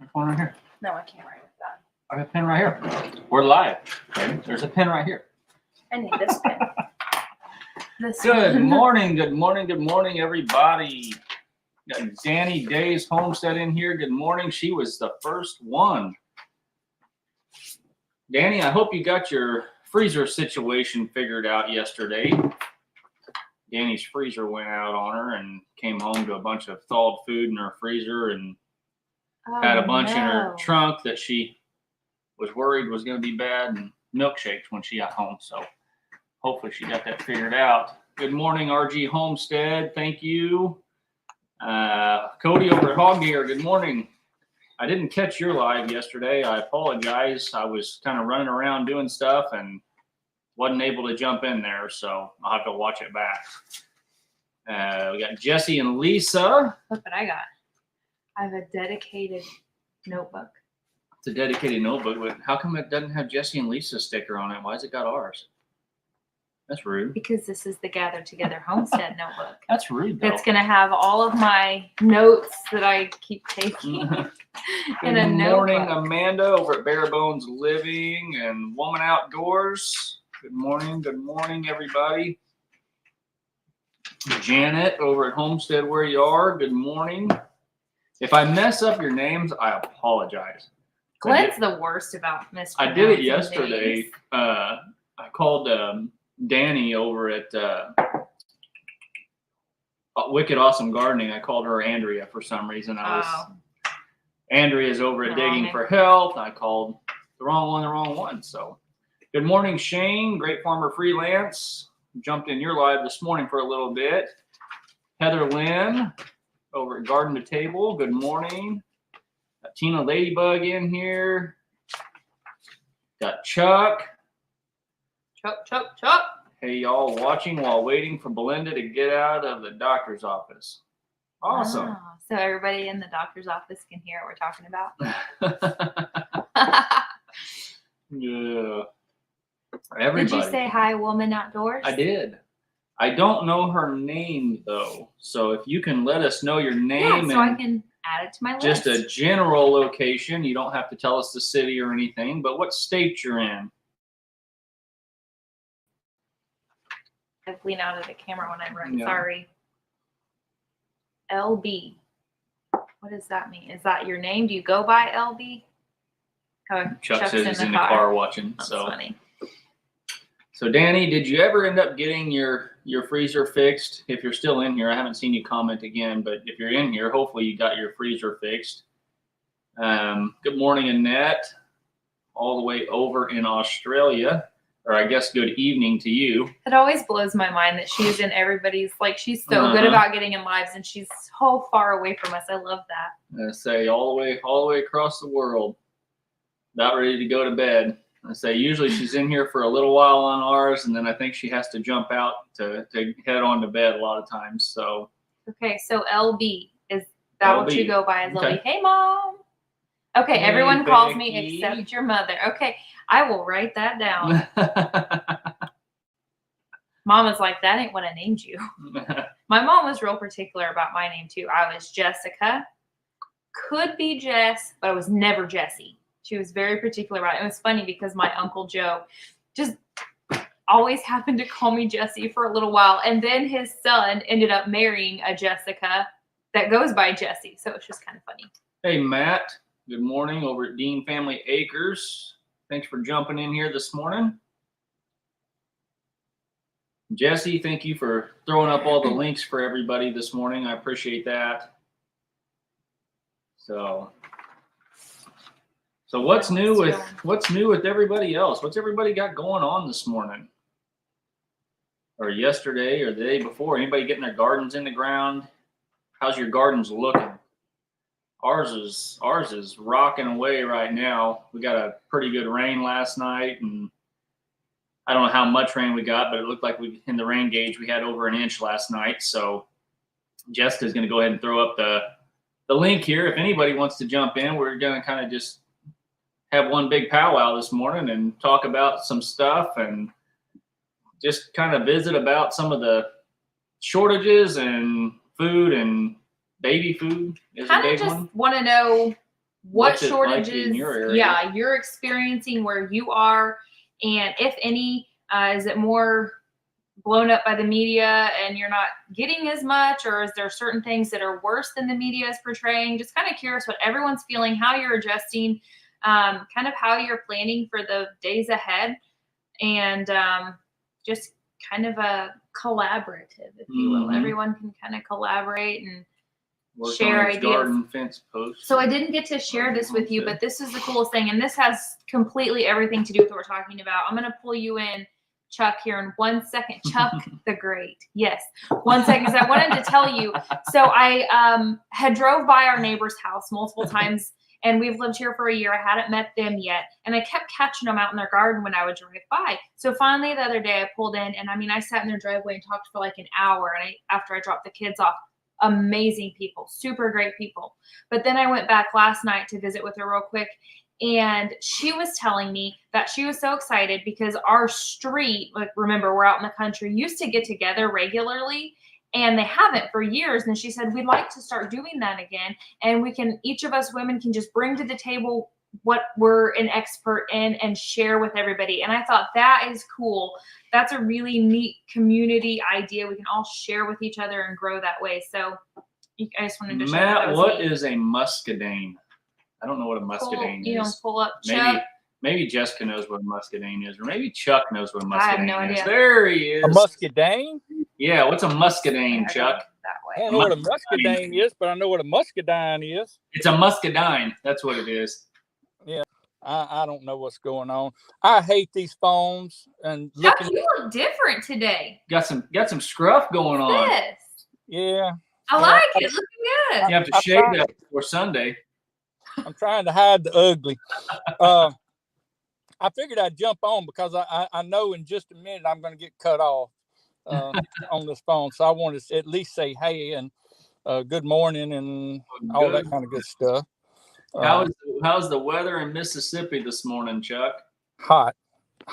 There's one right here. No, I can't write with that. I got a pen right here. We're live. Okay? There's a pen right here. I need this pen. This Good one. morning, good morning, good morning, everybody. Got Danny Days Homestead in here. Good morning. She was the first one. Danny, I hope you got your freezer situation figured out yesterday. Danny's freezer went out on her and came home to a bunch of thawed food in her freezer and had a bunch in her trunk that she was worried was going to be bad, and milkshakes when she got home. So hopefully she got that figured out. Good morning, RG Homestead. Thank you. Cody over at Hog Gear. Good morning. I didn't catch your live yesterday. I apologize. I was kind of running around doing stuff and wasn't able to jump in there, so I'll have to watch it back. We got Jesse and Lisa. Look what I got. I have a dedicated notebook. It's a dedicated notebook, but how come it doesn't have Jesse and Lisa sticker on it? Why has it got ours? That's rude. Because this is the Gather Together Homestead notebook. That's rude, though. It's going to have all of my notes that I keep taking in a Good morning, notebook. Amanda over at Bare Bones Living and Woman Outdoors. Good morning, everybody. Janet over at Homestead Where You Are. Good morning. If I mess up your names, I apologize. Glenn's the worst about mispronouncing I did it names. yesterday. I called Danny over at Wicked Awesome Gardening. I called her Andrea for some reason. Andrea's over at Digging for Health. I called the wrong one. So good morning, Shane, Great Farmer Freelance. Jumped in your live this morning for a little bit. Heather Lynn over at Garden to Table. Good morning. Got Tina Ladybug in here. Got Chuck. Chuck. Hey, y'all, watching while waiting for Belinda to get out of the doctor's office. Awesome. Ah, so everybody in the doctor's office can hear what we're talking about. Yeah. Everybody. Did you say hi, Woman Outdoors? I did. I don't know her name, though. So if you can let us know your name so and I can add it to my just list. a general location. You don't have to tell us the city or anything, but what state you're in. I lean out of the camera when I'm running. Yeah. Sorry. LB. What does that mean? Is that your name? Do you go by LB? Oh, Chuck says he's in the car watching. That's so funny. So Danny, did you ever end up getting your freezer fixed? If you're still in here, I haven't seen you comment again, but if you're in here, hopefully you got your freezer fixed. Good morning, Annette, all the way over in Australia, or I guess good evening to you. It always blows my mind that she's in everybody's, like, she's so good about getting in lives and she's so far away from us. I love that. I say all the way across the world, about ready to go to bed. I say usually she's in here for a little while on ours, and then I think she has to jump out to head on to bed a lot of times. So okay, so LB, is that what you go by as Okay. LB? Hey, Mom. Okay, Hey, everyone calls me Becky. except your mother. Okay, I will write that down. Mama's like, that ain't what I named you. My mom was real particular about my name too. I was Jessica, could be Jess, but I was never Jessie. She was very particular about it. It was funny because my Uncle Joe just always happened to call me Jessie for a little while. And then his son ended up marrying a Jessica that goes by Jessie. So it's just kind of funny. Hey, Matt. Good morning over at Dean Family Acres. Thanks for jumping in here this morning. Jesse, thank you for throwing up all the links for everybody this morning. I appreciate that. So what's new with everybody else? What's everybody got going on this morning? Or yesterday or the day before? Anybody getting their gardens in the ground? How's your gardens looking? Ours is rocking away right now. We got a pretty good rain last night, and I don't know how much rain we got, but it looked like in the rain gauge we had over an inch last night. So Jessica's going to go ahead and throw up the link here. If anybody wants to jump in, we're going to kind of just have one big powwow this morning and talk about some stuff and just kind of visit about some of the shortages and food and baby food is a Kind of big just one. want to know what What's it like in shortages your area? you're experiencing where you are, and if any, is it more blown up by the media and you're not getting as much, or is there certain things that are worse than the media is portraying? Just kind of curious what everyone's feeling, how you're adjusting, kind of how you're planning for the days ahead, and just kind of a collaborative, if you will. Mhm. Everyone can kind of collaborate and Worked share on his ideas. garden fence post. So I didn't get to share this with you, Homestead. but this is the coolest thing, and this has completely everything to do with what we're talking about. I'm going to pull you in, Chuck, here in 1 second. Chuck the Great. Yes. 1 second, because I wanted to tell you. So I had drove by our neighbor's house multiple times, and we've lived here for a year. I hadn't met them yet, and I kept catching them out in their garden when I would drive by. So finally the other day I pulled in, and I mean, I sat in their driveway and talked for like an hour, and after I dropped the kids off. Amazing people, super great people. But then I went back last night to visit with her real quick, and she was telling me that she was so excited because our street, like, remember, we're out in the country, used to get together regularly, and they haven't for years. And she said, we'd like to start doing that again, and we can, each of us women can just bring to the table what we're an expert in and share with everybody. And I thought, that is cool. That's a really neat community idea. We can all share with each other and grow that way. So I just wanted to share that. Matt, what is a muscadine? I don't know what a muscadine You don't is. pull up Chuck. Maybe Jessica knows what a muscadine is, or maybe Chuck knows what a I have muscadine no is. idea. There he is. A muscadine? Yeah, what's a muscadine, There, Chuck? that I way. don't know what a muscadine is, but I know what a muscadine is. It's a muscadine. That's what it is. I don't know what's going on. I hate these phones and Chuck, looking. you look different today. Got some scruff going on. This. Yeah, I like it. Looking good. You have to shave that before Sunday. I'm trying to hide the ugly. I figured I'd jump on because I know in just a minute I'm going to get cut off on this phone. So I want to at least say hey and good morning and all that kind of good stuff. How's the weather in Mississippi this morning, Chuck? Hot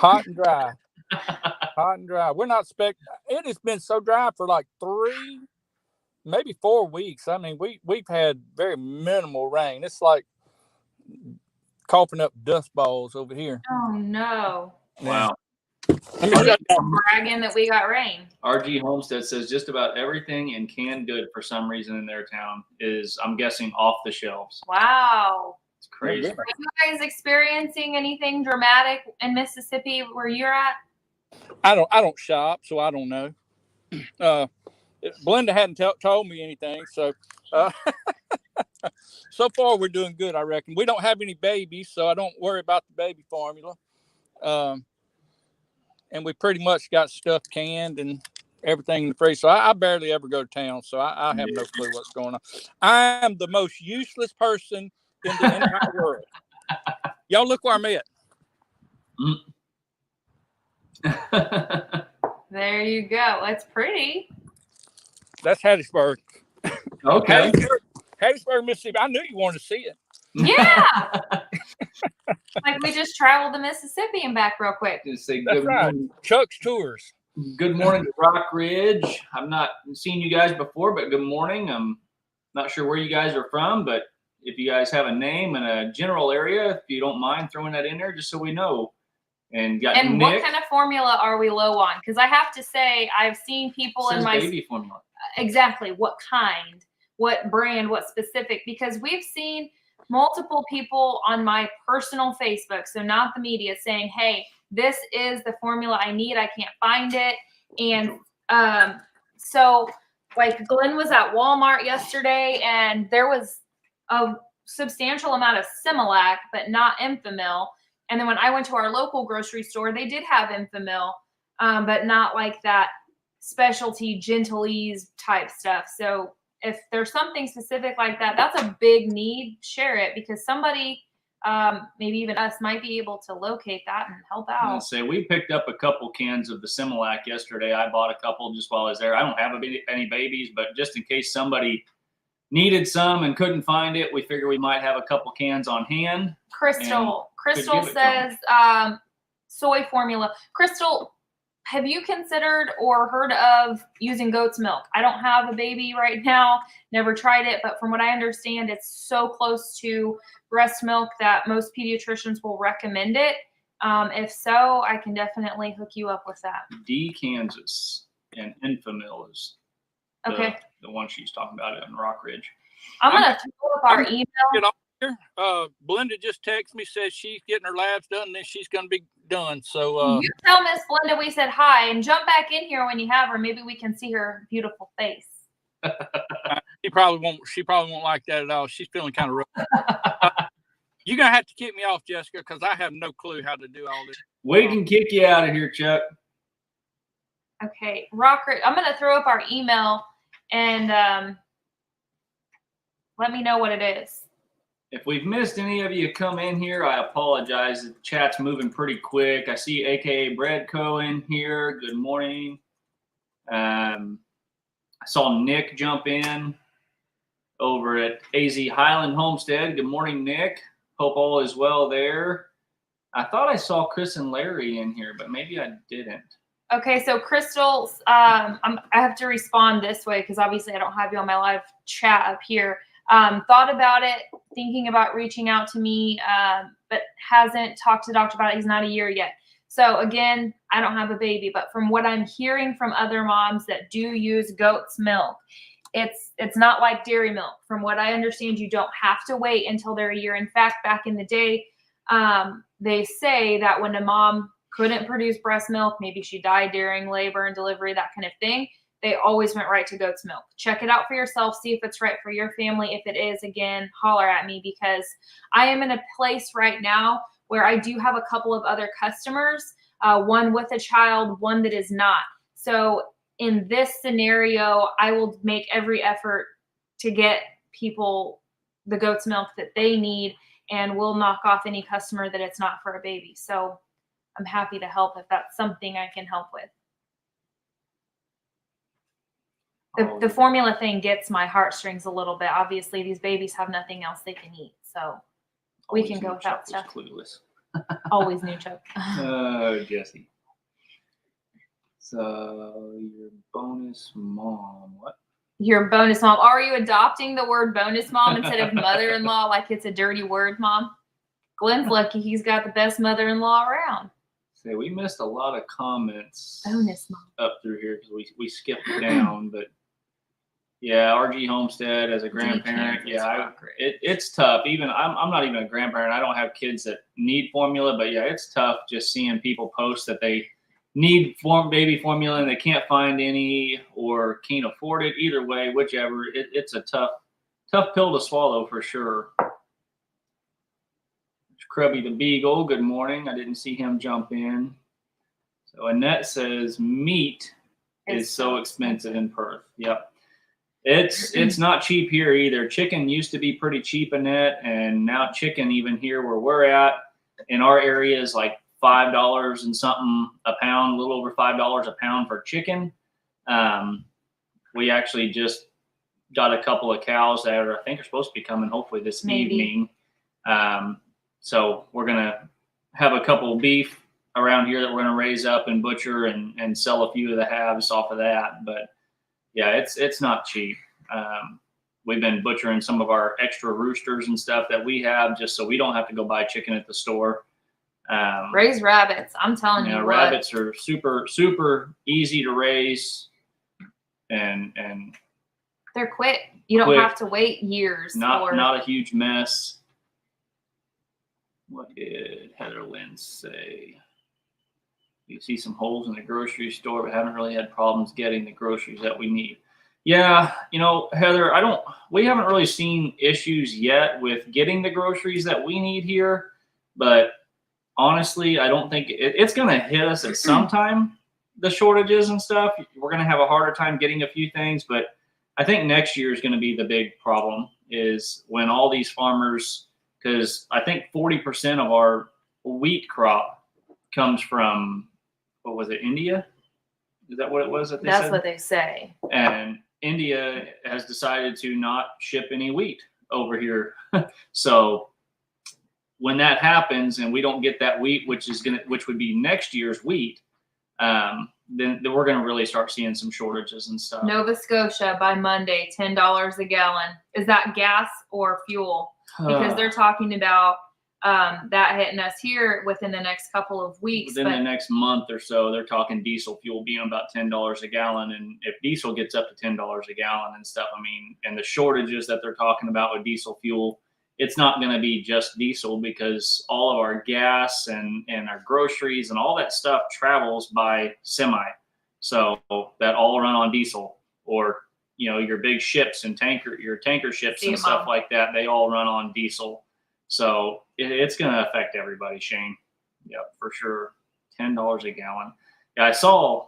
and dry. Hot and dry. We're not it has been so dry for like 3, maybe 4 weeks. I mean, we've had very minimal rain. It's like coughing up dust balls over here. Oh no. Wow. Let me shut down. Bragging that we got rain. RG Homestead says just about everything in canned good for some reason in their town is, I'm guessing, off the shelves. Wow. It's crazy. Yeah. Are you guys experiencing anything dramatic in Mississippi where you're at? I don't shop, so I don't know. Belinda hadn't told me anything, so so far we're doing good, I reckon. We don't have any babies, so I don't worry about the baby formula. And we pretty much got stuff canned and everything in the freezer. So I barely ever go to town, so I have no clue what's going on. I am the most useless person in the entire world. Y'all look where I'm at. There you go. It's pretty. That's Hattiesburg. Okay. Hattiesburg, Mississippi. I knew you wanted to see it. Yeah. Like we just traveled to Mississippi and back real quick. Just say That's good right. morning. Chuck's Tours. Good morning to Rock Ridge. I've not seen you guys before, but good morning. I'm not sure where you guys are from, but if you guys have a name and a general area, if you don't mind throwing that in there, just so we know. And got And Nick. what kind of formula are we low on? Because I have to say, I've seen people in Says my baby formula. exactly what kind, what brand, what specific, because we've seen multiple people on my personal Facebook, so not the media, saying, hey, this is the formula I need. I can't find it. And so like Glenn was at Walmart yesterday and there was a substantial amount of Similac, but not Enfamil. And then when I went to our local grocery store, they did have Enfamil, but not like that specialty Gentilese type stuff. So if there's something specific like that, that's a big need. Share it, because somebody, maybe even us, might be able to locate that and help I'll out. say we picked up a couple cans of the Similac yesterday. I bought a couple just while I was there. I don't have any babies, but just in case somebody needed some and couldn't find it, we figure we might have a couple cans on hand. Crystal give it to says soy formula. Crystal, have you considered or heard of using goat's milk? I don't have a baby right now, never tried it, but from what I understand, it's so close to breast milk that most pediatricians will recommend it. If so, I can definitely hook you up with that. D Kansas and Enfamil is Okay. the one she's talking about in Rock Ridge. I'm going to throw up our email. Get off here. Belinda just texted me, says she's getting her labs done, and then she's going to be done. So You tell Miss Belinda we said hi and jump back in here when you have her. Maybe we can see her beautiful face. she probably won't like that at all. She's feeling kind of rough. You're going to have to kick me off, Jessica, because I have no clue how to do all this. We can kick you out of here, Chuck. Okay, Rocker, I'm going to throw up our email and let me know what it is. If we've missed any of you come in here, I apologize. The chat's moving pretty quick. I see AKA Bradco in here. Good morning. I saw Nick jump in over at AZ Highland Homestead. Good morning, Nick. Hope all is well there. I thought I saw Chris and Larry in here, but maybe I didn't. Okay, so Crystal, I have to respond this way because obviously I don't have you on my live chat up here. Thought about it, thinking about reaching out to me, but hasn't talked to the doctor about it. He's not a year yet. So again, I don't have a baby, but from what I'm hearing from other moms that do use goat's milk, it's not like dairy milk. From what I understand, you don't have to wait until they're a year. In fact, back in the day, they say that when a mom couldn't produce breast milk, maybe she died during labor and delivery, that kind of thing, they always went right to goat's milk. Check it out for yourself. See if it's right for your family. If it is, again, holler at me because I am in a place right now where I do have a couple of other customers, one with a child, one that is not. So in this scenario, I will make every effort to get people the goat's milk that they need, and we'll knock off any customer that it's not for a baby. So I'm happy to help if that's something I can help with. The formula thing gets my heartstrings a little bit. Obviously, these babies have nothing else they can eat, so we can go without stuff. Clueless. Always new Chuck. Oh, Jesse. So your bonus mom, what? Your bonus mom. Are you adopting the word bonus mom instead of mother-in-law like it's a dirty word, Mom? Glenn's lucky he's got the best mother-in-law around. Say we missed a lot of comments Bonus mom up through here because we skipped down, but yeah, RG Homestead as a grandparent, it's tough. Even I'm not even a grandparent. I don't have kids that need formula, but yeah, it's tough just seeing people post that they need baby formula and they can't find any or can't afford it. Either way, whichever, it's a tough pill to swallow for sure. Krubby the Beagle, good morning. I didn't see him jump in. So Annette says meat is so expensive in Perth. Yep. It's not cheap here either. Chicken used to be pretty cheap, Annette, and now chicken even here where we're at in our area is like $5 and something a pound, a little over $5 a pound for chicken. We actually just got a couple of cows that I think are supposed to be coming hopefully this evening. So we're going to have a couple of beef around here that we're going to raise up and butcher and sell a few of the halves off of that. But yeah, it's not cheap. We've been butchering some of our extra roosters and stuff that we have just so we don't have to go buy chicken at the store. Raise rabbits. I'm telling you, rabbits are super, super easy to raise and they're quick. You don't have to wait years. Not a huge mess. What did Heather Lynn say? You see some holes in the grocery store, but haven't really had problems getting the groceries that we need. Yeah, Heather, we haven't really seen issues yet with getting the groceries that we need here, but honestly, I don't think it's going to hit us at some time, the shortages and stuff. We're going to have a harder time getting a few things, but I think next year is going to be the big problem is when all these farmers, because I think 40% of our wheat crop comes from, what was it, India? Is that what it was that they said? That's what they say. And India has decided to not ship any wheat over here. So when that happens and we don't get that wheat, which would be next year's wheat, then we're going to really start seeing some shortages and stuff. Nova Scotia by Monday, $10 a gallon. Is that gas or fuel? Because they're talking about that hitting us here within the next couple of weeks. Within the next month or so, they're talking diesel fuel being about $10 a gallon. And if diesel gets up to $10 a gallon and stuff, I mean, and the shortages that they're talking about with diesel fuel, it's not going to be just diesel, because all of our gas and our groceries and all that stuff travels by semi. So that all run on diesel, or, you know, your big ships and your tanker ships and stuff like that, they all run on diesel. So it's going to affect everybody, Shane. Yep, for sure. $10 a gallon. Yeah, I saw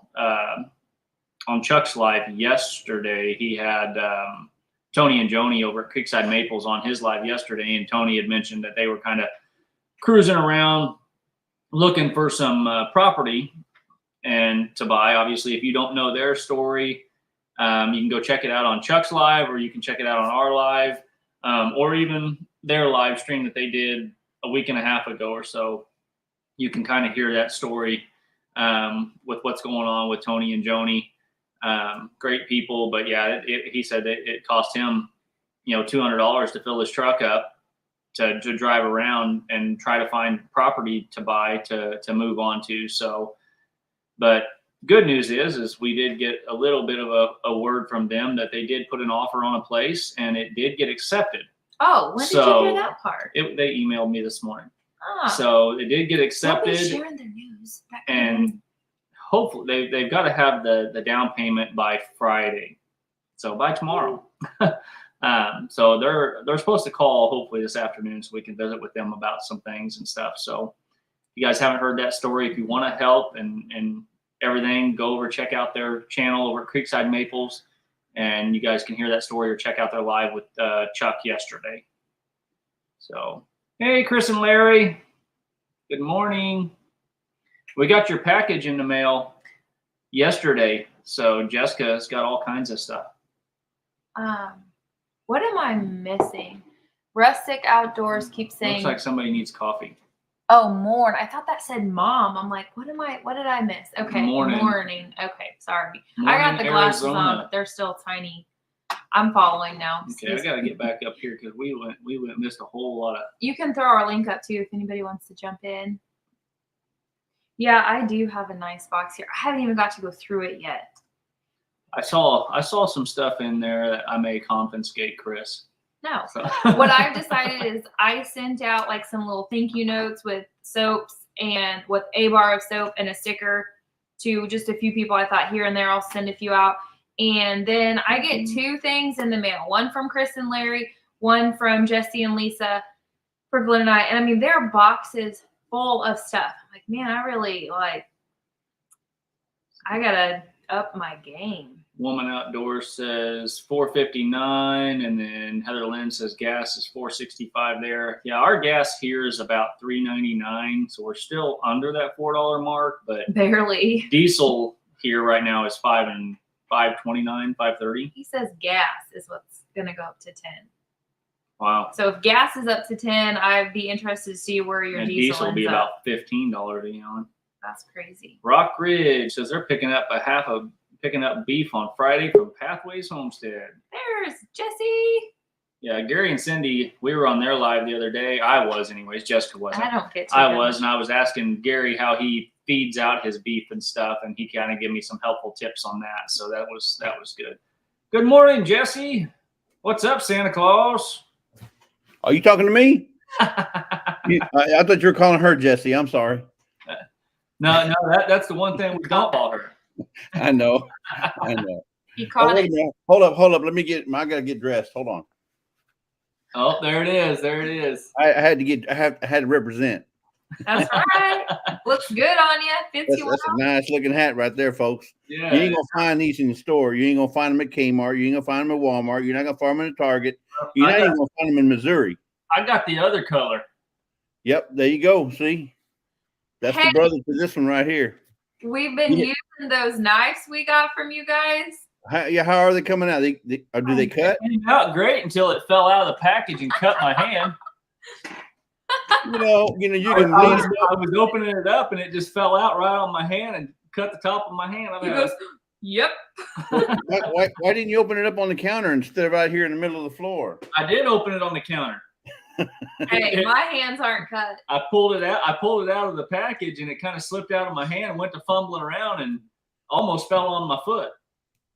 on Chuck's live yesterday, he had Tony and Joni over at Creekside Maples on his live yesterday, and Tony had mentioned that they were kind of cruising around looking for some property and to buy. Obviously, if you don't know their story, you can go check it out on Chuck's live, or you can check it out on our live, or even their live stream that they did a week and a half ago or so. You can kind of hear that story with what's going on with Tony and Joni. Great people, but yeah, he said that it cost him, you know, $200 to fill his truck up to drive around and try to find property to buy to move on to. So, but good news is we did get a little bit of a word from them that they did put an offer on a place, and it did get accepted. Oh, when did you hear that part? They emailed me this morning. Ah. So it did get accepted. Don't be sharing their news. And hopefully they've got to have the down payment by Friday. So by tomorrow. So they're supposed to call hopefully this afternoon so we can visit with them about some things and stuff. So if you guys haven't heard that story, if you want to help and everything, go over, check out their channel over at Creekside Maples, and you guys can hear that story or check out their live with Chuck yesterday. So, hey, Chris and Larry, good morning. We got your package in the mail yesterday. So Jessica's got all kinds of stuff. What am I missing? Rustic Outdoors keeps saying. Looks like somebody needs coffee. Oh, morn. I thought that said mom. I'm like, what did I miss? Okay. Morning. Okay. Sorry. Morning, I got the glasses Arizona. on, but they're still tiny. I'm following now. Okay, I got to get back up here because we missed a whole lot of. You can throw our link up too if anybody wants to jump in. Yeah, I do have a nice box here. I haven't even got to go through it yet. I saw some stuff in there that I may confiscate, Chris. No. So. What I've decided is I sent out like some little thank you notes with soaps and with a bar of soap and a sticker to just a few people. I thought here and there I'll send a few out. And then I get 2 things in the mail. One from Chris and Larry, one from Jesse and Lisa for Glenn and I. And I mean, they're boxes full of stuff. I'm like, man, I gotta up my game. Woman Outdoors says $4.59, and then Heather Lynn says gas is $4.65 there. Yeah, our gas here is about $3.99, so we're still under that $4 mark, but barely. Diesel here right now is $5.29, $5.30. He says gas is what's gonna go up to 10. Wow. So if gas is up to 10, I'd be interested to see where your diesel will be ends about up. $15 a gallon. That's crazy. Rock Ridge says they're picking up beef on Friday from Pathways Homestead. There's Jesse. Yeah, Gary and Cindy, we were on their live the other day. I was anyways. Jessica wasn't. I don't get to. I was, and I was asking Gary how he feeds out his beef and stuff, and he kind of gave me some helpful tips on that. So that was good. Good morning, Jesse. What's up, Santa Claus? Are you talking to me? I thought you were calling her Jesse. I'm sorry. No, that's the one thing we don't call her. I know. He caught it. Hold up. I gotta get dressed. Hold on. Oh, there it is. I had to represent. That's right. Looks good on you. Fits you well. That's a nice looking hat right there, folks. Yeah. You ain't gonna find these in the store. You ain't gonna find them at Kmart. You ain't gonna find them at Walmart. You're not gonna find them at Target. You're not even gonna find them in Missouri. I got the other color. Yep, there you go. See, that's the brother to this one right here. We've been using those knives we got from you guys. How are they coming out? Do they cut? It came out great until it fell out of the package and cut my hand. You can. I was opening it up and it just fell out right on my hand and cut the top of my hand. He goes, "Yep." Why didn't you open it up on the counter instead of out here in the middle of the floor? I did open it on the counter. Hey, my hands aren't cut. I pulled it out. I pulled it out of the package, and it kind of slipped out of my hand and went to fumbling around and almost fell on my foot.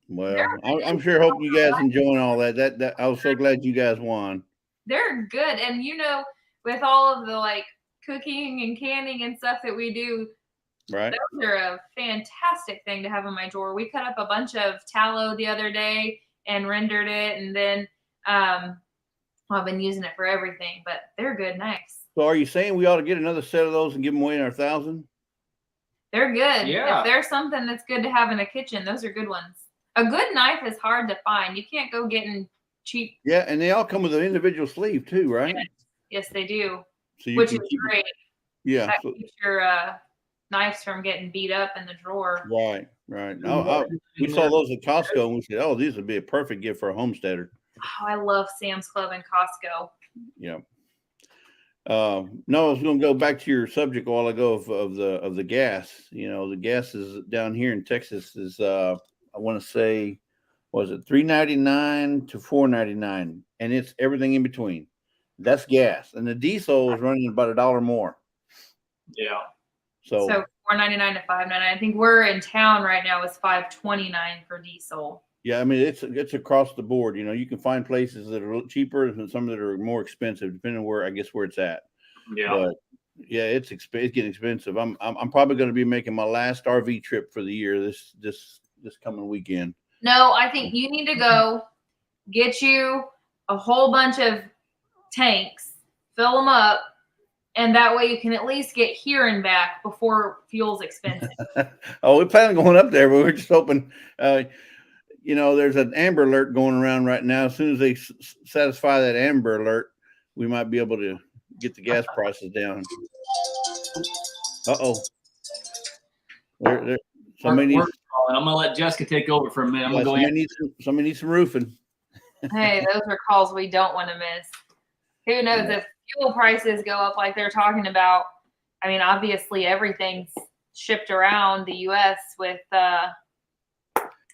Well, I'm sure hope you guys enjoying all that. That I was so glad you guys won. They're good, and with all of the like cooking and canning and stuff that we do, Right. those are a fantastic thing to have in my drawer. We cut up a bunch of tallow the other day and rendered it, and then I've been using it for everything. But they're good knives. So are you saying we ought to get another set of those and give them away in our 1,000? They're good. Yeah. If there's something that's good to have in a kitchen, those are good ones. A good knife is hard to find. You can't go getting cheap. Yeah, and they all come with an individual sleeve too, right? Yes, they do, So you which can is keep, great. yeah. That So, keeps your knives from getting beat up in the drawer. right. We saw those at Costco and we said, "Oh, these would be a perfect gift for a homesteader." Oh, I love Sam's Club and Costco. Yeah. No, I was going to go back to your subject a while ago of the gas. The gas is down here in Texas is I want to say, was it $3.99 to $4.99, and it's everything in between. That's gas, and the diesel is running about $1 more. Yeah. So $4.99 to $5.99. I think we're in town right now is $5.29 for diesel. Yeah, I mean it's across the board. You can find places that are a little cheaper and some that are more expensive, depending on where it's at. Yeah. But yeah, it's getting expensive. I'm probably going to be making my last RV trip for the year this coming weekend. No, I think you need to go get you a whole bunch of tanks, fill them up, and that way you can at least get here and back before fuel's expensive. Oh, we plan on going up there, but we're just hoping. There's an Amber Alert going around right now. As soon as they satisfy that Amber Alert, we might be able to get the gas prices down. Uh-oh. Somebody needs. I'm gonna let Jessica take over for a minute. I'm Yeah, gonna go somebody needs some roofing. Hey, those are calls we don't want to miss. Who knows if fuel prices go up like they're talking about? I mean, obviously everything's shipped around the U.S. with.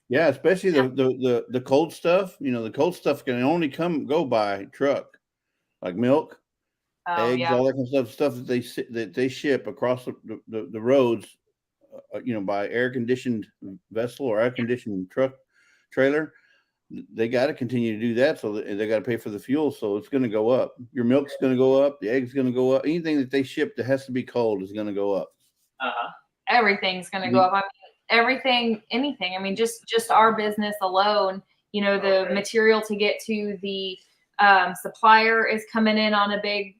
Yeah, especially the cold stuff. The cold stuff can only go by truck, like milk, eggs, all that kind of stuff that they ship across the roads. By air conditioned vessel or air conditioned truck trailer. They got to continue to do that, so they got to pay for the fuel. So it's going to go up. Your milk's going to go up. The egg's going to go up. Anything that they ship that has to be cold is going to go up. Everything's going to go up. I mean, everything, anything. I mean, just our business alone, the material to get to the supplier is coming in on a big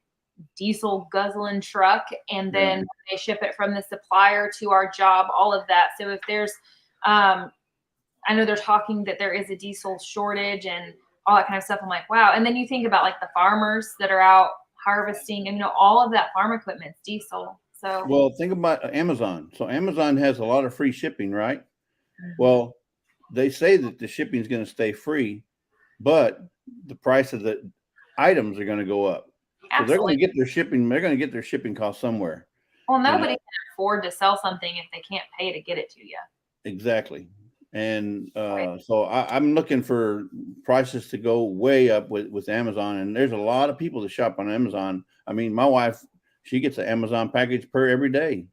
diesel guzzling truck, and then they ship it from the supplier to our job, all of that. So if there's, I know they're talking that there is a diesel shortage and all that kind of stuff. I'm like, wow. And then you think about like the farmers that are out harvesting and, all of that farm equipment's diesel. So, well, think about Amazon. So Amazon has a lot of free shipping, right? Mm-hmm. Well, they say that the shipping is going to stay free, but the price of the items are going to go up. Absolutely. So they're going to get their shipping. They're going to get their shipping costs somewhere. Well, nobody can afford to sell something if they can't pay to get it to you. Exactly. And so I'm looking for prices to go way up with Amazon. And there's a lot of people that shop on Amazon. I mean, my wife, she gets an Amazon package every day.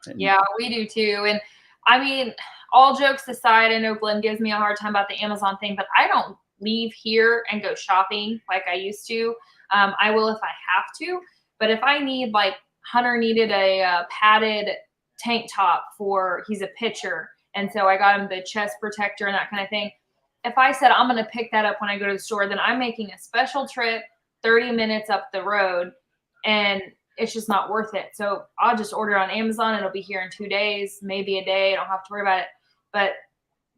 And yeah, we do too. And I mean, all jokes aside, I know Glenn gives me a hard time about the Amazon thing, but I don't leave here and go shopping like I used to. I will if I have to. But if I need, like Hunter needed a padded tank top he's a pitcher. And so I got him the chest protector and that kind of thing. If I said I'm going to pick that up when I go to the store, then I'm making a special trip 30 minutes up the road, and it's just not worth it. So I'll just order on Amazon. It'll be here in 2 days, maybe a day. I don't have to worry about it. But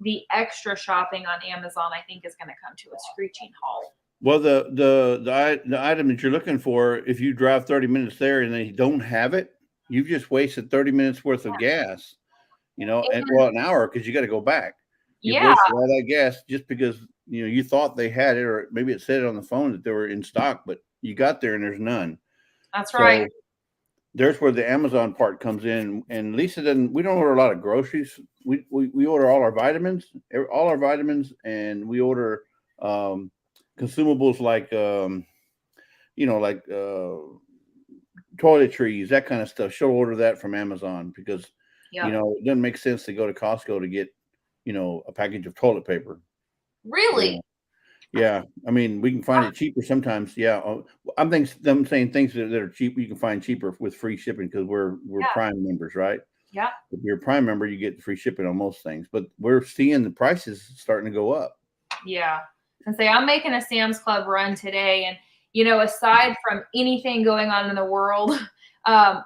the extra shopping on Amazon, I think, is going to come to a screeching halt. Well, the item that you're looking for, if you drive 30 minutes there and they don't have it, you've just wasted 30 minutes worth of gas. And an hour because you got to go back. You wasted all that gas just because you thought they had it, or maybe it said on the phone that they were in stock, but you got there and there's none. That's right. there's where the Amazon part comes in. And Lisa we don't order a lot of groceries. We order all our vitamins, and we order consumables like toiletries, that kind of stuff. She'll order that from Amazon because Yeah. it doesn't make sense to go to Costco to get a package of toilet paper. Really? Yeah, I mean, we can find it cheaper sometimes. Yeah, I'm saying things that are cheap. You can find cheaper with free shipping because we're Prime members, right? Yeah. If you're a Prime member, you get free shipping on most things. But we're seeing the prices starting to go up. Yeah, and say I'm making a Sam's Club run today, and aside from anything going on in the world,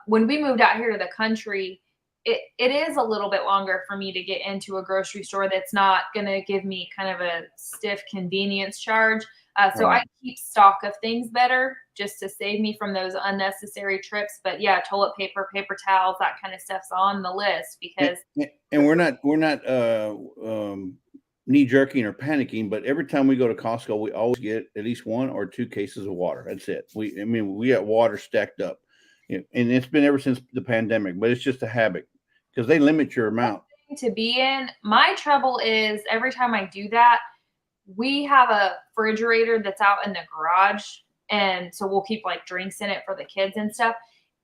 when we moved out here to the country, it is a little bit longer for me to get into a grocery store that's not going to give me kind of a stiff convenience charge. So Right. I keep stock of things better just to save me from those unnecessary trips. But yeah, toilet paper, paper towels, that kind of stuff's on the list because. And we're not knee jerking or panicking, but every time we go to Costco, we always get at least 1 or 2 cases of water. That's it. We got water stacked up, and it's been ever since the pandemic. But it's just a habit because they limit your amount to be in. My trouble is every time I do that, we have a refrigerator that's out in the garage, and so we'll keep like drinks in it for the kids and stuff.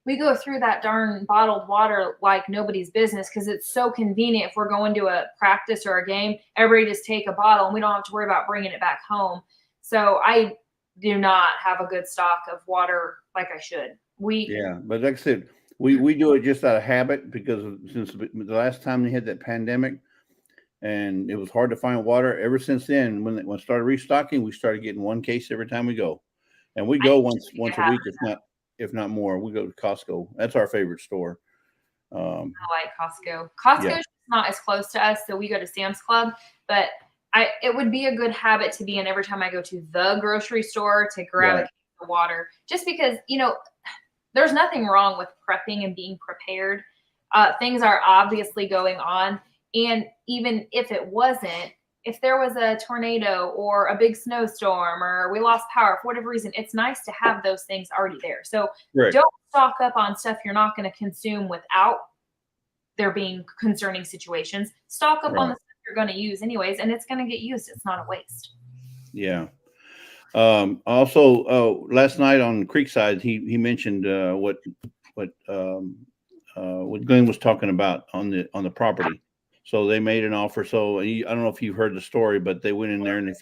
We go through that darn bottled water like nobody's business because it's so convenient. If we're going to a practice or a game, everybody just take a bottle and we don't have to worry about bringing it back home. So I do not have a good stock of water like I should. But like I said, we do it just out of habit because since the last time they had that pandemic and it was hard to find water. Ever since then, when it started restocking, we started getting 1 case every time we go, and we go once a week, if not more. We go to Costco. That's our favorite store. I like Costco. Costco's not as close to us, so we go to Sam's Club. But it would be a good habit to be in every time I go to the grocery store to grab a case of water, just because there's nothing wrong with prepping and being prepared. Things are obviously going on, and even if it wasn't, if there was a tornado or a big snowstorm or we lost power for whatever reason, it's nice to have those things already there. So don't stock up on stuff you're not going to consume without there being concerning situations. Stock up on the stuff you're going to use anyways, and it's going to get used. It's not a waste. Yeah. Also, last night on Creekside, he mentioned what Glenn was talking about on the property. So they made an offer. So I don't know if you've heard the story, but they went in there and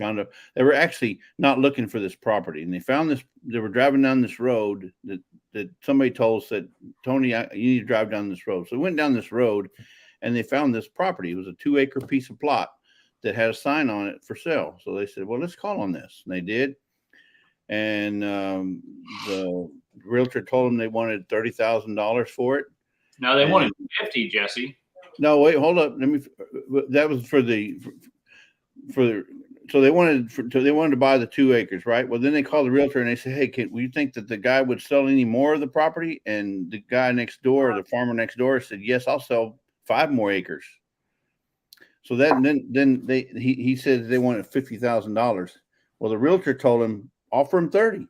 they were actually not looking for this property, and they found this. They were driving down this road that somebody told, said, Tony, you need to drive down this road. So they went down this road, and they found this property. It was a 2-acre piece of plot that had a sign on it for sale. So they said, well, let's call on this, and they did. And the realtor told them they wanted $30,000 for it. No, they wanted 50, Jesse. No, wait, hold up. That was so they wanted to buy the 2 acres, right? Well, then they called the realtor and they said, hey, will you think that the guy would sell any more of the property? And the guy next door, the farmer next door, said, yes, I'll sell 5 more acres. So he said they wanted $50,000. Well, the realtor told him, offer him 30.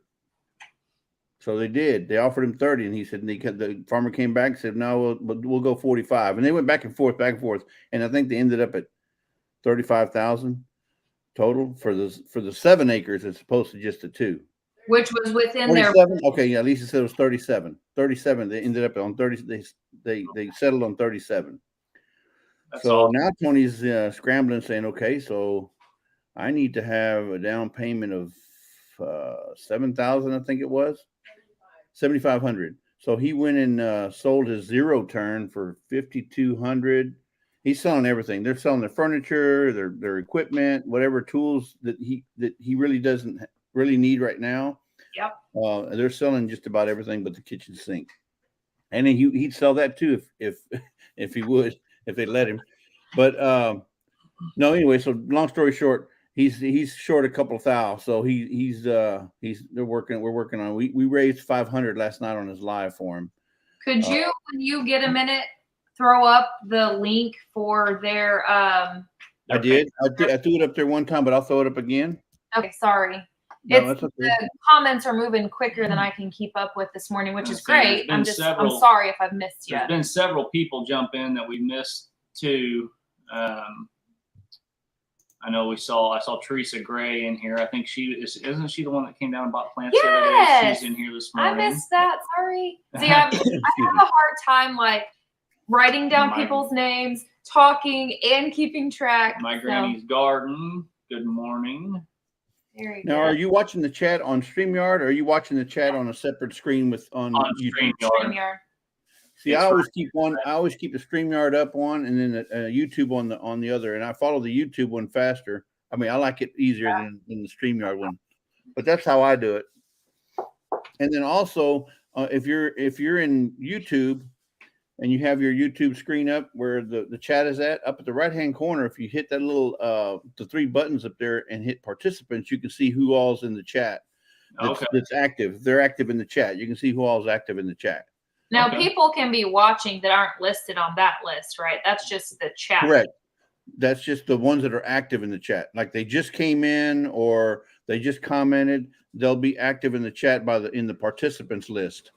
So they did. They offered him 30, and he said, the farmer came back and said, no, we'll go 45. And they went back and forth. And I think they ended up at 35,000 total for the 7 acres as opposed to just the 2. Which was within 47? Okay, yeah, Lisa said it was 37. 37. They ended up on 30. They settled on 37. That's so awesome. Now Tony's scrambling, saying, okay, so I need to have a down payment of $7,000, I think it was. $7,500. So he went and sold his 0 turn for $5,200. He's selling everything. They're selling their furniture, their equipment, whatever tools that he really doesn't really need right now. Yep. They're selling just about everything but the kitchen sink. And he'd sell that too if he would, if they let him. But no, anyway, so long story short, he's short a couple of thou. So we're working on. We raised $500 last night on his live for him. Could you, when you get a minute, throw up the link for their I did. I threw it up there one time, but I'll throw it up again. Okay, sorry. No, that's okay. The comments are moving quicker than I can keep up with this morning, which is So there's great. been I'm several- sorry if I've missed you. There's been several people jump in that we missed too. I know I saw Teresa Gray in here. I think isn't she the one that came down and bought plants the other day? Yes! She's in here this I morning. missed that. Sorry. See, I have a hard time like writing down My- people's names, talking, and keeping track. My so, granny's garden. Good morning. very Now, good. are you watching the chat on StreamYard, or are you watching the chat on a separate screen on YouTube? StreamYard. StreamYard. See, It's I always keep the StreamYard up one, and then YouTube on the other, and I follow the YouTube one faster. I mean, I like it easier than the StreamYard one, but that's how I do it. And then also, if you're in YouTube and you have your YouTube screen up where the chat is up the right hand corner, if you hit that little the three buttons up there and hit participants, you can see who all's in the chat. That's active. They're active in the chat. You can see who all's active in the chat. Now, Okay. people can be watching that aren't listed on that list, right? That's just the chat. Correct. That's just the ones that are active in the chat. Like they just came in or they just commented, they'll be active in the chat in the participants list.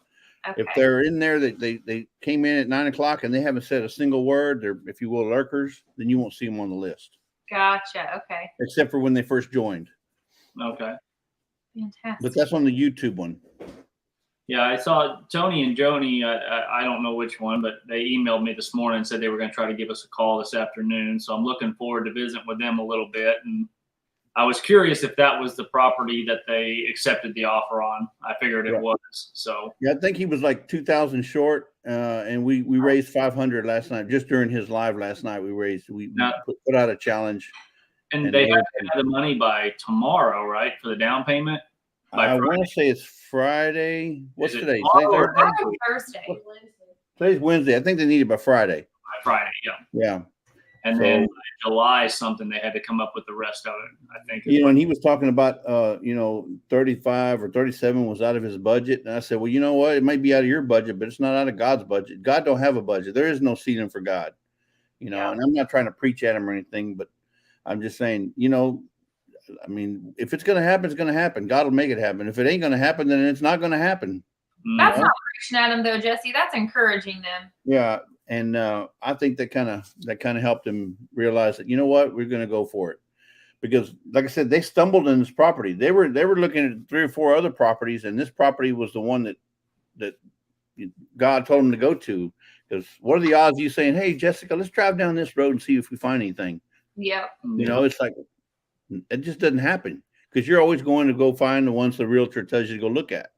Okay. If they're in there, they came in at 9 o'clock and they haven't said a single word, they're, if you will, lurkers, then you won't see them on the list. Gotcha. Okay. Except for when they first joined. Okay. Fantastic. But that's on the YouTube one. Yeah, I saw Tony and Joni. I don't know which one, but they emailed me this morning and said they were going to try to give us a call this afternoon. So I'm looking forward to visiting with them a little bit. And I was curious if that was the property that they accepted the offer on. I figured it was. So yeah, I think he was like 2,000 short, and we raised 500 last night. Just during his live last night, we put out a challenge. And they have to have the money by tomorrow, right, for the down payment? I want to say it's Friday. What's today? Thursday. Today's Wednesday. I think they need it by Friday. By Friday, yeah. Yeah. And then July something, they had to come up with the rest of it, I think. And he was talking about, 35 or 37 was out of his budget. And I said, well, you know what? It might be out of your budget, but it's not out of God's budget. God don't have a budget. There is no ceiling for God, and I'm not trying to preach at him or anything, but I'm just saying, I mean, if it's going to happen, it's going to happen. God will make it happen. If it ain't going to happen, then it's not going to happen. That's not preaching at them, though, Jesse. That's encouraging them. Yeah, and I think that kind of helped him realize that, you know what, we're going to go for it, because, like I said, they stumbled in this property. They were looking at 3 or 4 other properties, and this property was the one that God told them to go to. Because what are the odds of you saying, "Hey, Jessica, let's drive down this road and see if we find anything"? Yep. It's like, it just doesn't happen, because you're always going to go find the ones the realtor tells you to go look at.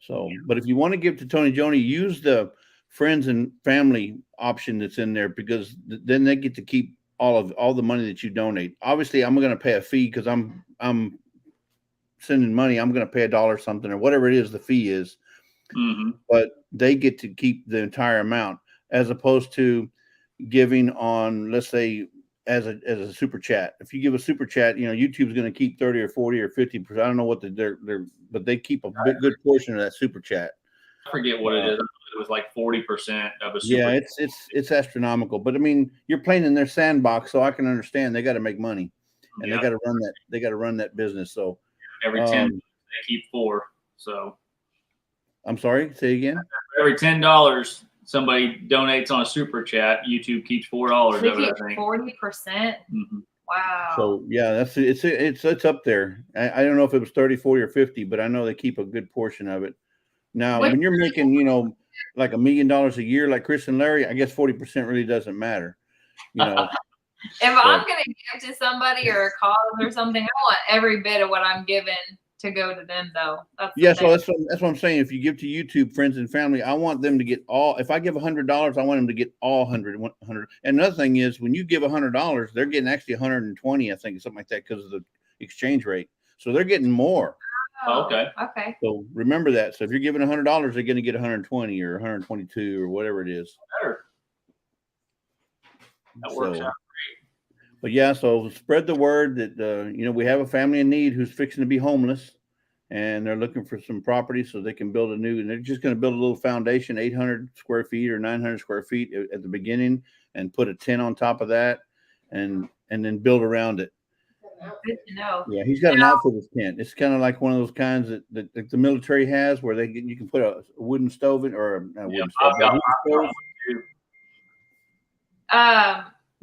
So, but if you want to give to Tony Joni, use the friends and family option that's in there, because then they get to keep all the money that you donate. Obviously, I'm going to pay a fee because I'm sending money. I'm going to pay $1 something or whatever it is the fee is, but they get to keep the entire amount, as opposed to giving on, let's say, as a super chat. If you give a super chat, YouTube's going to keep 30 or 40 or 50%. I don't know what but they keep a good portion of that super chat. I forget what it is. It was like 40% of a super. Yeah, it's astronomical. But I mean, you're playing in their sandbox, so I can understand they got to make money, and they got to run that. They got to run that business. So every 10 they keep 4. So I'm sorry. Say again. Every $10 somebody donates on a super chat, YouTube keeps $4 of it, I think. 40%. Wow. So yeah, it's up there. I don't know if it was 30, 40, or 50, but I know they keep a good portion of it. Now, when you're making, like $1 million a year, like Chris and Larry, I guess 40% really doesn't matter. If I'm going to give to somebody or a cause or something, I want every bit of what I'm given to go to them, though. So that's what I'm saying. If you give to YouTube, friends and family, I want them to get all. If I give $100, I want them to get all 100. And another thing is, when you give $100, they're getting actually 120, I think, something like that, because of the exchange rate. So they're getting more. Oh, okay. So remember that. So if you're giving $100, they're going to get 120 or 122 or whatever it is. Better. That works out. But yeah, so spread the word that, we have a family in need who's fixing to be homeless, and they're looking for some property so they can build and they're just going to build a little foundation, 800 square feet or 900 square feet at the beginning, and put a tent on top of that, and then build around it. Good to know. Yeah, he's got an outfitter's tent. It's kind of like one of those kinds that the military has, where you can put a wooden stove in, or not a wooden stove. I've got one too.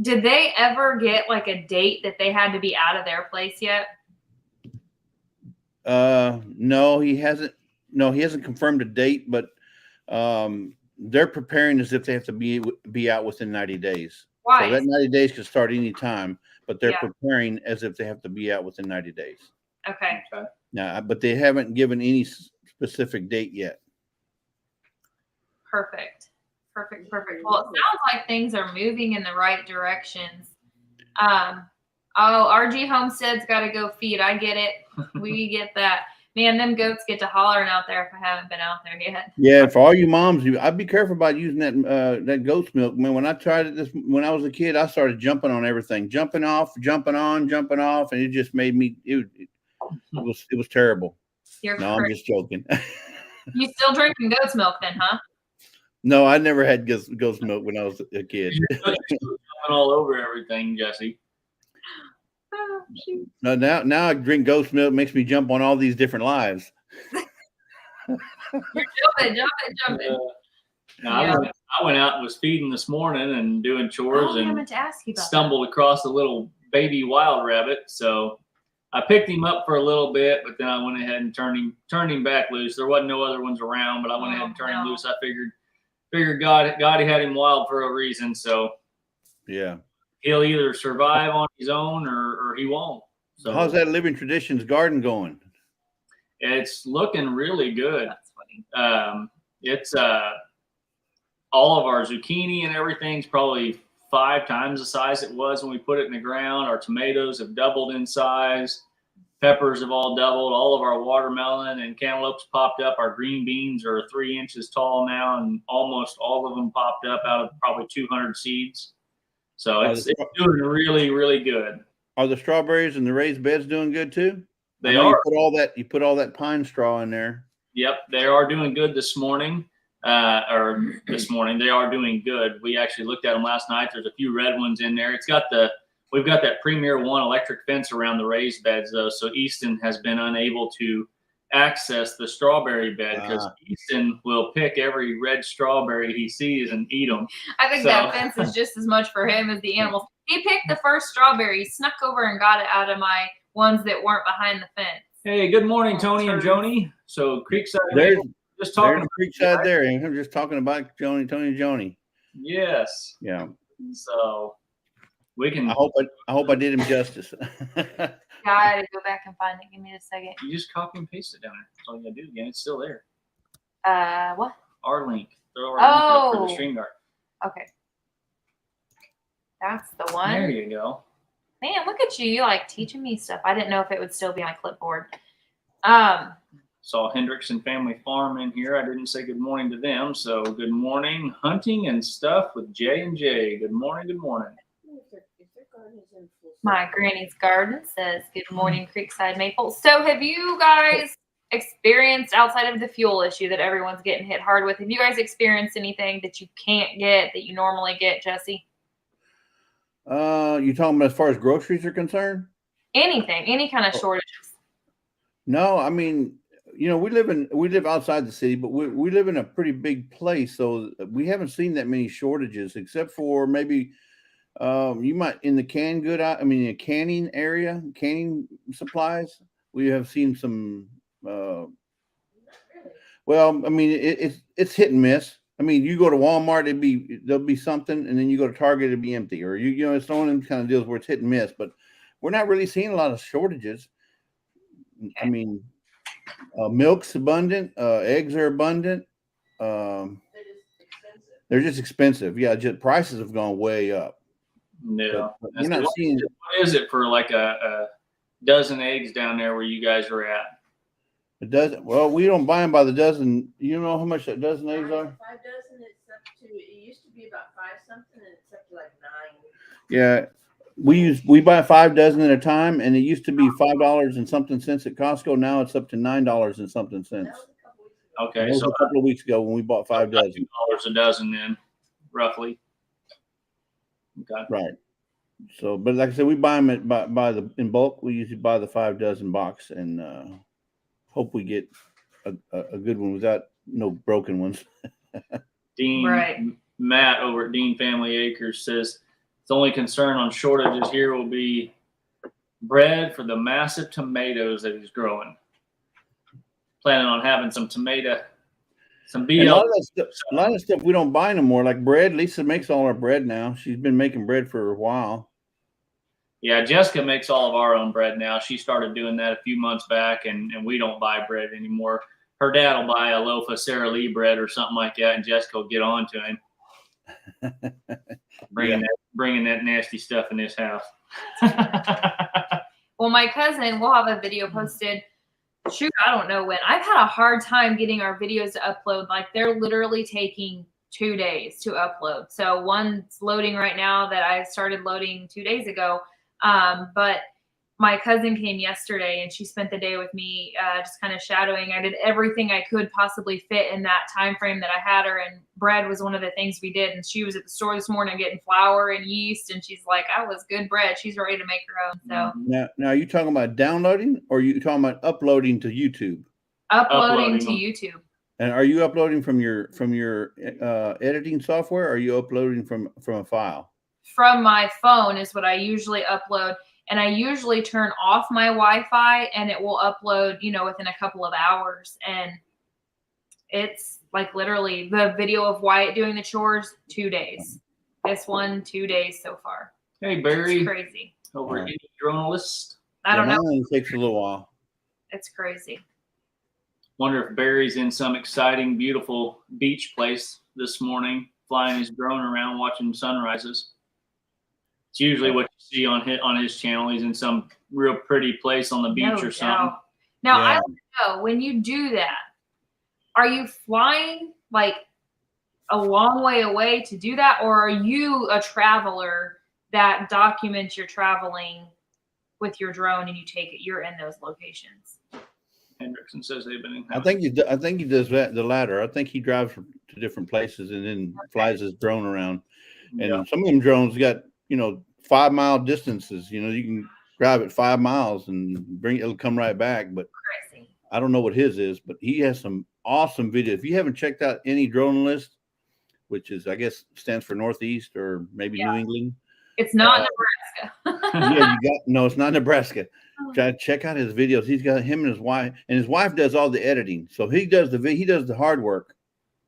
Did they ever get like a date that they had to be out of their place yet? No, he hasn't. No, he hasn't confirmed a date, but they're preparing as if they have to be out within 90 days. Why? So that 90 days could start any time, but they're preparing as if they have to be out within 90 days. Okay. Now, but they haven't given any specific date yet. Perfect. Well, it sounds like things are moving in the right directions. RG Homestead's got to go feed. I get it. We get that. Man, them goats get to hollering out there if I haven't been out there yet. Yeah, for all you moms, I'd be careful about using that goat's milk. Man, when I tried it when I was a kid, I started jumping on everything, jumping off, jumping on, jumping off, and it just made me. It was terrible. I'm just joking. You still drinking goat's milk then, huh? No, I never had goat's milk when I was a kid. Jumping all over everything, Jesse. Oh, shoot. No, now I drink goat's milk. It makes me jump on all these different lives. You're jumping. I went out and was feeding this morning and doing chores I meant to ask you about stumbled across a little baby wild rabbit. So I picked him up for a little bit, but then I went ahead and turned him back loose. There wasn't no other ones around, but I went ahead and turned him loose. I figured God had him wild for a reason. So yeah, he'll either survive on his own or he won't. So how's that Living Traditions garden going? It's looking really good. That's funny. It's all of our zucchini and everything's probably 5 times the size it was when we put it in the ground. Our tomatoes have doubled in size. Peppers have all doubled. All of our watermelon and cantaloupes popped up. Our green beans are 3 inches tall now, and almost all of them popped up out of probably 200 seeds. So it's doing really, really good. Are the strawberries and the raised beds doing good too? They are. You put all that pine straw in there. Yep, they are doing good this morning. They are doing good. We actually looked at them last night. There's a few red ones in there. We've got that Premier One electric fence around the raised beds though, so Easton has been unable to access the strawberry bed because Easton will pick every red strawberry he sees and eat them. I think that fence is just as much for him as the animals. He picked the first strawberry, he snuck over and got it out of my ones that weren't behind the fence. Hey, good morning, Tony and Joni. So Creekside, just talking Creekside there, and I'm just talking about Tony and Joni. Yes. Yeah. So we can. I hope I did him justice. Yeah, I had to go back and find it. Give me a second. You just copy and paste it down there. That's all you gotta do again. It's still there. What? Our link. Throw our link up for the StreamYard. Okay. That's the one. There you go. Man, look at you. You like teaching me stuff. I didn't know if it would still be on clipboard. Saw Hendrickson Family Farm in here. I didn't say good morning to them. So good morning, hunting and stuff with J&J. Good morning. Good morning. My granny's garden says good morning, Creekside Maple. So have you guys experienced, outside of the fuel issue that everyone's getting hit hard with, have you guys experienced anything that you can't get that you normally get, Jesse? You talking about as far as groceries are concerned? Anything, any kind of shortages? No, I mean, we live outside the city, but we live in a pretty big place, so we haven't seen that many shortages, except for maybe you might in the canning area, canning supplies. We have seen some. Well, I mean, it's hit and miss. I mean, you go to Walmart, there'll be something, and then you go to Target, it'll be empty, or it's one of them kind of deals where it's hit and miss. But we're not really seeing a lot of shortages. I mean, milk's abundant, eggs are abundant. They're just expensive. Yeah, prices have gone way up. Yeah, but you're not seeing. What is it for like a dozen eggs down there where you guys are at? A dozen. Well, we don't buy them by the dozen. You know how much that dozen eggs are? 5 dozen. It's up to. It used to be about 5 something, and it's up to like 9. Yeah, we buy 5 dozen at a time, and it used to be $5 and something cents at Costco. Now it's up to $9 and something cents. Okay, that was a couple of weeks ago when we bought 5 dozen. $2 a dozen, then roughly. Okay. Right. So, but like I said, we buy them in bulk. We usually buy the 5 dozen box and hope we get a good one without no broken ones. Dean Right. Matt over at Dean Family Acres says the only concern on shortages here will be bread for the massive tomatoes that he's growing. Planning on having some tomato, some And BL. a lot of stuff we don't buy no more, like bread. Lisa makes all our bread now. She's been making bread for a while. Yeah, Jessica makes all of our own bread now. She started doing that a few months back, and we don't buy bread anymore. Her dad will buy a loaf of Sara Lee bread or something like that, and Jessica will get on to him. Bringing that nasty stuff in his house. Well, my cousin, we'll have a video posted. Shoot, I don't know when. I've had a hard time getting our videos to upload. Like, they're literally taking 2 days to upload. So one's loading right now that I started loading 2 days ago. But my cousin came yesterday and she spent the day with me, just kind of shadowing. I did everything I could possibly fit in that time frame that I had her, and bread was one of the things we did. And she was at the store this morning getting flour and yeast, and she's like, "I was good bread." She's ready to make her own. So Now are you talking about downloading, or are you talking about uploading to YouTube? uploading to them. YouTube. And are you uploading from your editing software, or are you uploading from a file? From my phone is what I usually upload. And I usually turn off my Wi-Fi and it will upload, within a couple of hours. And it's like literally the video of Wyatt doing the chores, 2 days. This one, 2 days so far. Hey, Barry. It's crazy. Over at Journalist. I don't know. It takes a little while. It's crazy. Wonder if Barry's in some exciting, beautiful beach place this morning, flying his drone around, watching sunrises. It's usually what you see on his channel. He's in some real pretty place on the beach or something. Now, Yeah. I don't know, when you do that, are you flying like a long way away to do that? Or are you a traveler that documents your traveling with your drone and you take it? You're in those locations. Hendrickson says they've been in. I think he does that, the latter. I think he drives to different places and then flies his drone around. And some of them drones got 5 mile distances. You can drive it 5 miles and it'll come right back. But Crazy. I don't know what his is, but he has some awesome videos. If you haven't checked out any Drone List, which is, I guess, stands for Northeast or maybe New England. It's not Nebraska. No, it's not Nebraska. Try to check out his videos. He's got him and his wife does all the editing. So he does the hard work.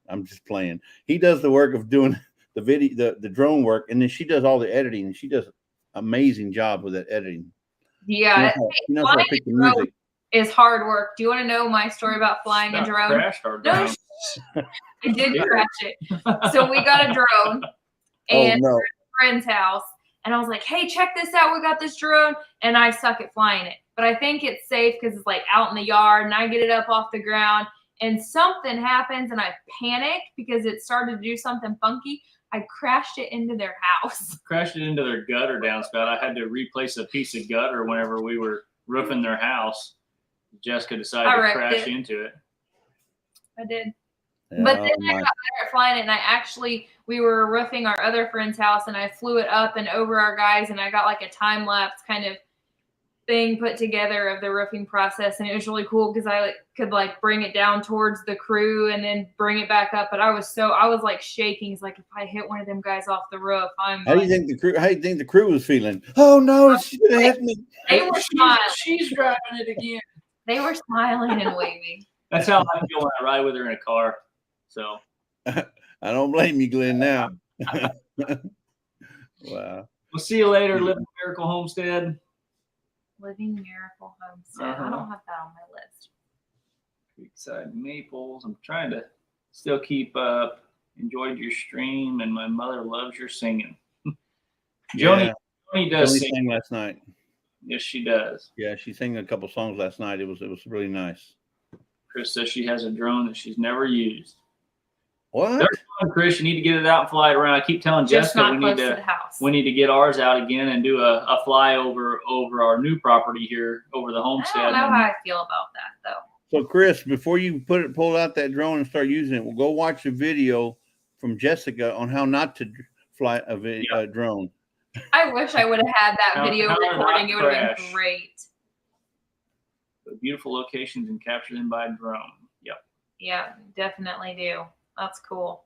I'm just playing. He does the work of doing the video, the drone work, and then she does all the editing, and she does an amazing job with that editing. Yeah. She knows how to pick the music. Is hard work. Do you want to know my story about flying a drone? Crashed our drone. No, I did crash it. So we got a drone and we're at a friend's house, and I was like, "Hey, check this out. We got this drone," and I suck at flying it, but I think it's safe because it's like out in the yard, and I get it up off the ground, and something happens, and I panic because it started to do something funky. I crashed it into their house. Crashed it into their gutter downspout. I had to replace a piece of gutter whenever we were roofing their house. Jessica decided to crash into it. I did. But then I got better at flying it, and we were roofing our other friend's house, and I flew it up and over our guys, and I got like a time lapse kind of thing put together of the roofing process, and it was really cool because I could bring it down towards the crew and then bring it back up. But I was like shaking. It's like, if I hit one of them guys off the roof, How do you think the crew was feeling? Oh no, she's gonna hit me. They were smiling. She's driving it again. They were smiling and waving. That's how I feel when I ride with her in a car. So I don't blame you, Glenn. Now, wow. We'll see you later, Living Miracle Homestead. Living Miracle Homestead. I don't have that on my list. Creekside Maples. I'm trying to still keep up. Enjoyed your stream, and my mother loves your singing. Joni does sing last night. Yes, she does. Yeah, she sang a couple songs last night. It was really nice. Chris says she has a drone that she's never used. What? Chris, you need to get it out and fly it around. I keep telling Jessica we need to get ours out again and do a fly over our new property here over the homestead. I don't know how I feel about that though. So Chris, before you pull out that drone and start using it, we'll go watch a video from Jessica on how not to fly a drone. I wish I would have had that How- video how did recording. that It would have crash? been great. Beautiful locations and capture them by drone. Yep. Yeah, definitely do. That's cool.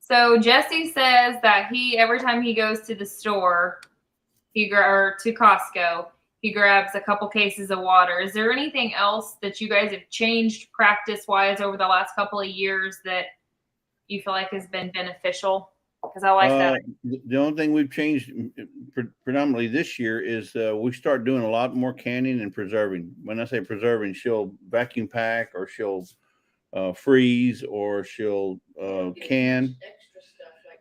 So Jesse says that every time he goes to the store, or to Costco, he grabs a couple cases of water. Is there anything else that you guys have changed practice-wise over the last couple of years that you feel like has been beneficial? Because I like that. The only thing we've changed predominantly this year is we start doing a lot more canning and preserving. When I say preserving, she'll vacuum pack, or she'll freeze, or she'll can. Extra stuff like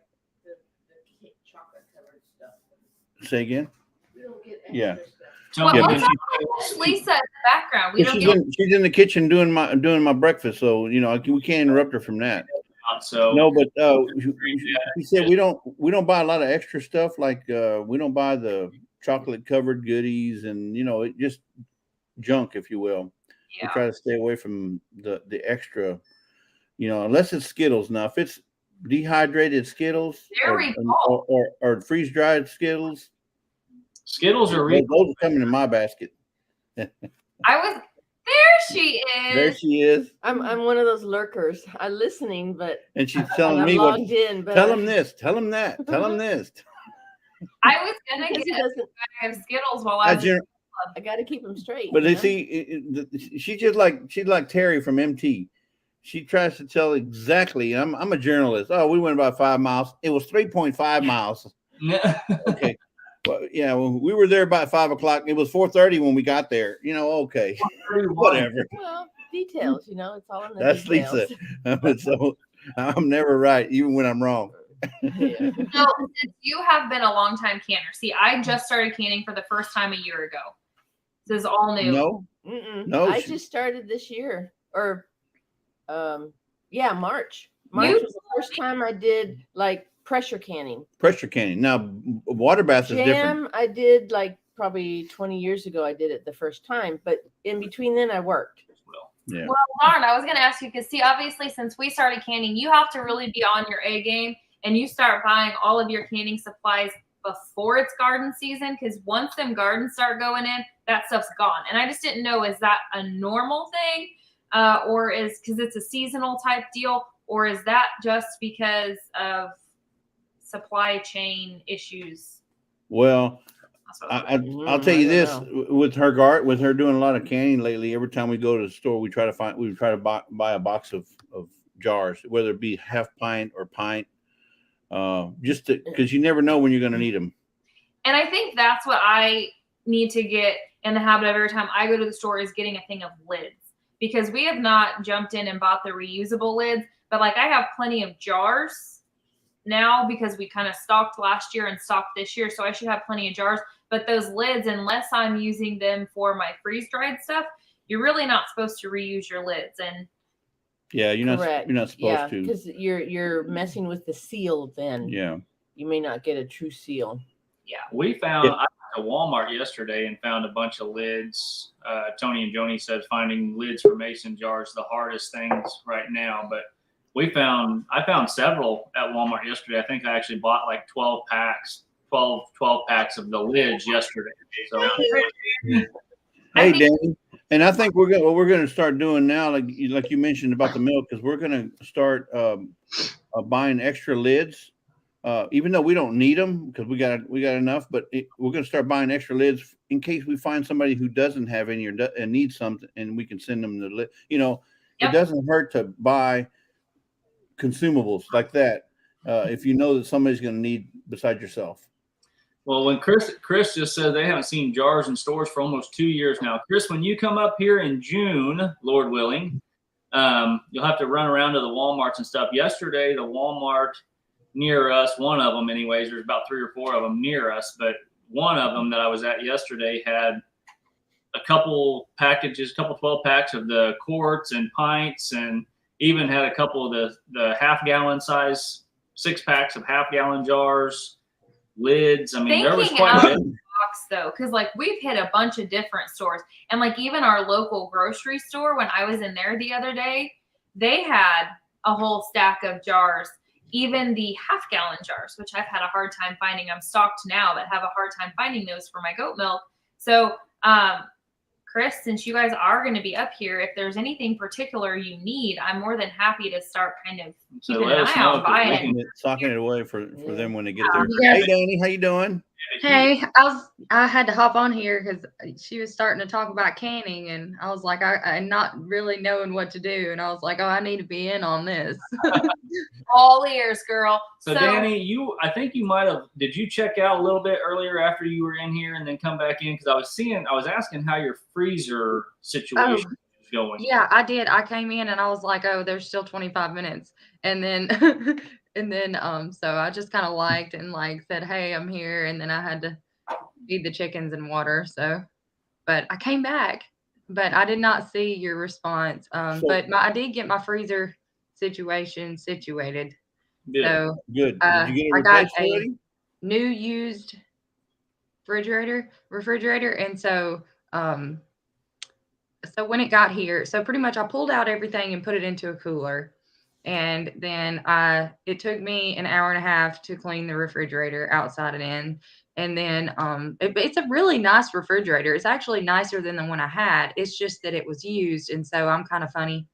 the chocolate covered stuff. Say again? We don't get extra Yeah. stuff. Tell Yeah, me but when What's Lisa in the background? We Well, don't she's in the kitchen doing my breakfast, so we can't interrupt her from that. so No, but she said we don't buy a lot of extra stuff, like we don't buy the chocolate covered goodies, and it just junk, if you will. We Yeah. try to stay away from the extra, unless it's Skittles. Now, if it's dehydrated Skittles There we go. or freeze dried Skittles, Skittles are those are coming in my basket. There she There is. she is, I'm one of those lurkers. I'm listening, but and she's and telling I'm me what. logged in. But Tell him this. Tell him that. Tell him this. I was gonna because get he a doesn't. bag of Skittles while I was. I got to keep him straight. But you they know? see, she's like Terry from MT. She tries to tell exactly. I'm a journalist. Oh, we went about 5 miles. It was 3.5 miles. Okay. Well, yeah, well, we were there about 5 o'clock. It was 4:30 when we got there. Okay, whatever. Well, details. It's all in the That's details. Lisa. So I'm never right, even when I'm wrong. Yeah. So since you have been a long time canner, see, I just started canning for the first time a year ago. This is all new. No, Mm-mm. No, I she- just started this year, or March. March was the first time I did like pressure canning. pressure canning. Now, water bath is different. Jam, I did like probably 20 years ago. I did it the first time, but in between then, I worked. Yeah. Well, Lauren, I was going to ask you because, see, obviously, since we started canning, you have to really be on your A game, and you start buying all of your canning supplies before it's garden season, because once them gardens start going in, that stuff's gone. And I just didn't know, is that a normal thing, or is because it's a seasonal type deal, or is that just because of supply chain issues? Well, That's what I was I'll tell you I this: don't with her doing a lot of canning lately. Every time we go to the store, we try to buy a box of jars, whether it be half pint or pint, just because you never know when you're going to need them. And I think that's what I need to get in the habit of every time I go to the store is getting a thing of lids, because we have not jumped in and bought the reusable lids, but like I have plenty of jars now because we kind of stocked last year and stocked this year. So I should have plenty of jars, but those lids, unless I'm using them for my freeze dried stuff, you're really not supposed to reuse your lids. And Yeah, you're Correct. not supposed to. because you're messing with the seal. Then Yeah. you may not get a true seal. We found I went to Walmart yesterday and found a bunch of lids. Tony and Joni said finding lids for mason jars the hardest things right now, but I found several at Walmart yesterday. I think I actually bought like 12 packs of the lids yesterday. So Hey, Danny, and I think what we're going to start doing now, like you mentioned about the milk, is we're going to start buying extra lids, even though we don't need them because we got enough. But we're going to start buying extra lids in case we find somebody who doesn't have any and needs something, and we can send them the lid. Yep. It doesn't hurt to buy consumables like that if you know that somebody's going to need beside yourself. well, when Chris just said they haven't seen jars in stores for almost 2 years now. Chris, when you come up here in June, Lord willing, you'll have to run around to the Walmarts and stuff. Yesterday, the Walmart near us, one of them anyways, there's about 3 or 4 of them near us, but one of them that I was at yesterday had a couple 12 packs of the quarts and pints, and even had a couple of the half-gallon size 6 packs of half-gallon jars, lids. I mean, there was Thinking quite a out bit. of the box though, because like we've hit a bunch of different stores, and like even our local grocery store, when I was in there the other day, they had a whole stack of jars. even the half-gallon jars, which I've had a hard time finding. I'm stocked now, but have a hard time finding those for my goat milk. So, Chris, since you guys are going to be up here, if there's anything particular you need, I'm more than happy to start kind of So keeping let an us eye know, on 'cause we buying. can- Socking it away for them when they get Yeah. there. Yes. Hey, Danny, how you doing? Hey, I had to hop on here because she was starting to talk about canning, and I was like, I not really knowing what to do, and I was like, oh, I need to be in on this. All ears, girl. So Danny, I think you might have. Did you check out a little bit earlier after you were in here and then come back in? Because I was asking how your freezer situation is going. Yeah, I did. I came in and I was like, oh, there's still 25 minutes, and then so I just kind of liked and like said, hey, I'm here, and then I had to feed the chickens and water. So, but I came back, but I did not see your response. But I did get my freezer situation situated. Good. So Good. Did you get it I got replaced a already? new used refrigerator, and so when it got here, so pretty much I pulled out everything and put it into a cooler. And then it took me an hour and a half to clean the refrigerator outside and in. And then it's a really nice refrigerator. It's actually nicer than the one I had. It's just that it was used. And so I'm kind of funny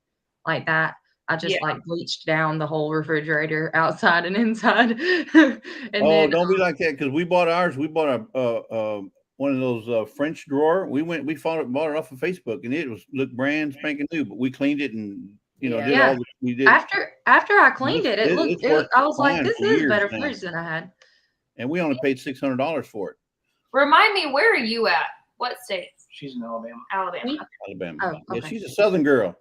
like that. I just like bleached down the whole refrigerator outside and inside. And then, don't be like that, because we bought ours. We bought a one of those French drawer. We bought it off of Facebook, and it looked brand spanking new. But we cleaned it and did all the, we did. After I cleaned it, it looked. I was like, this is a better fridge than I had. And we only paid $600 for it. Remind me, where are you at? What state? She's in Alabama. Alabama. Alabama. Oh, okay. Yeah, she's a Southern girl.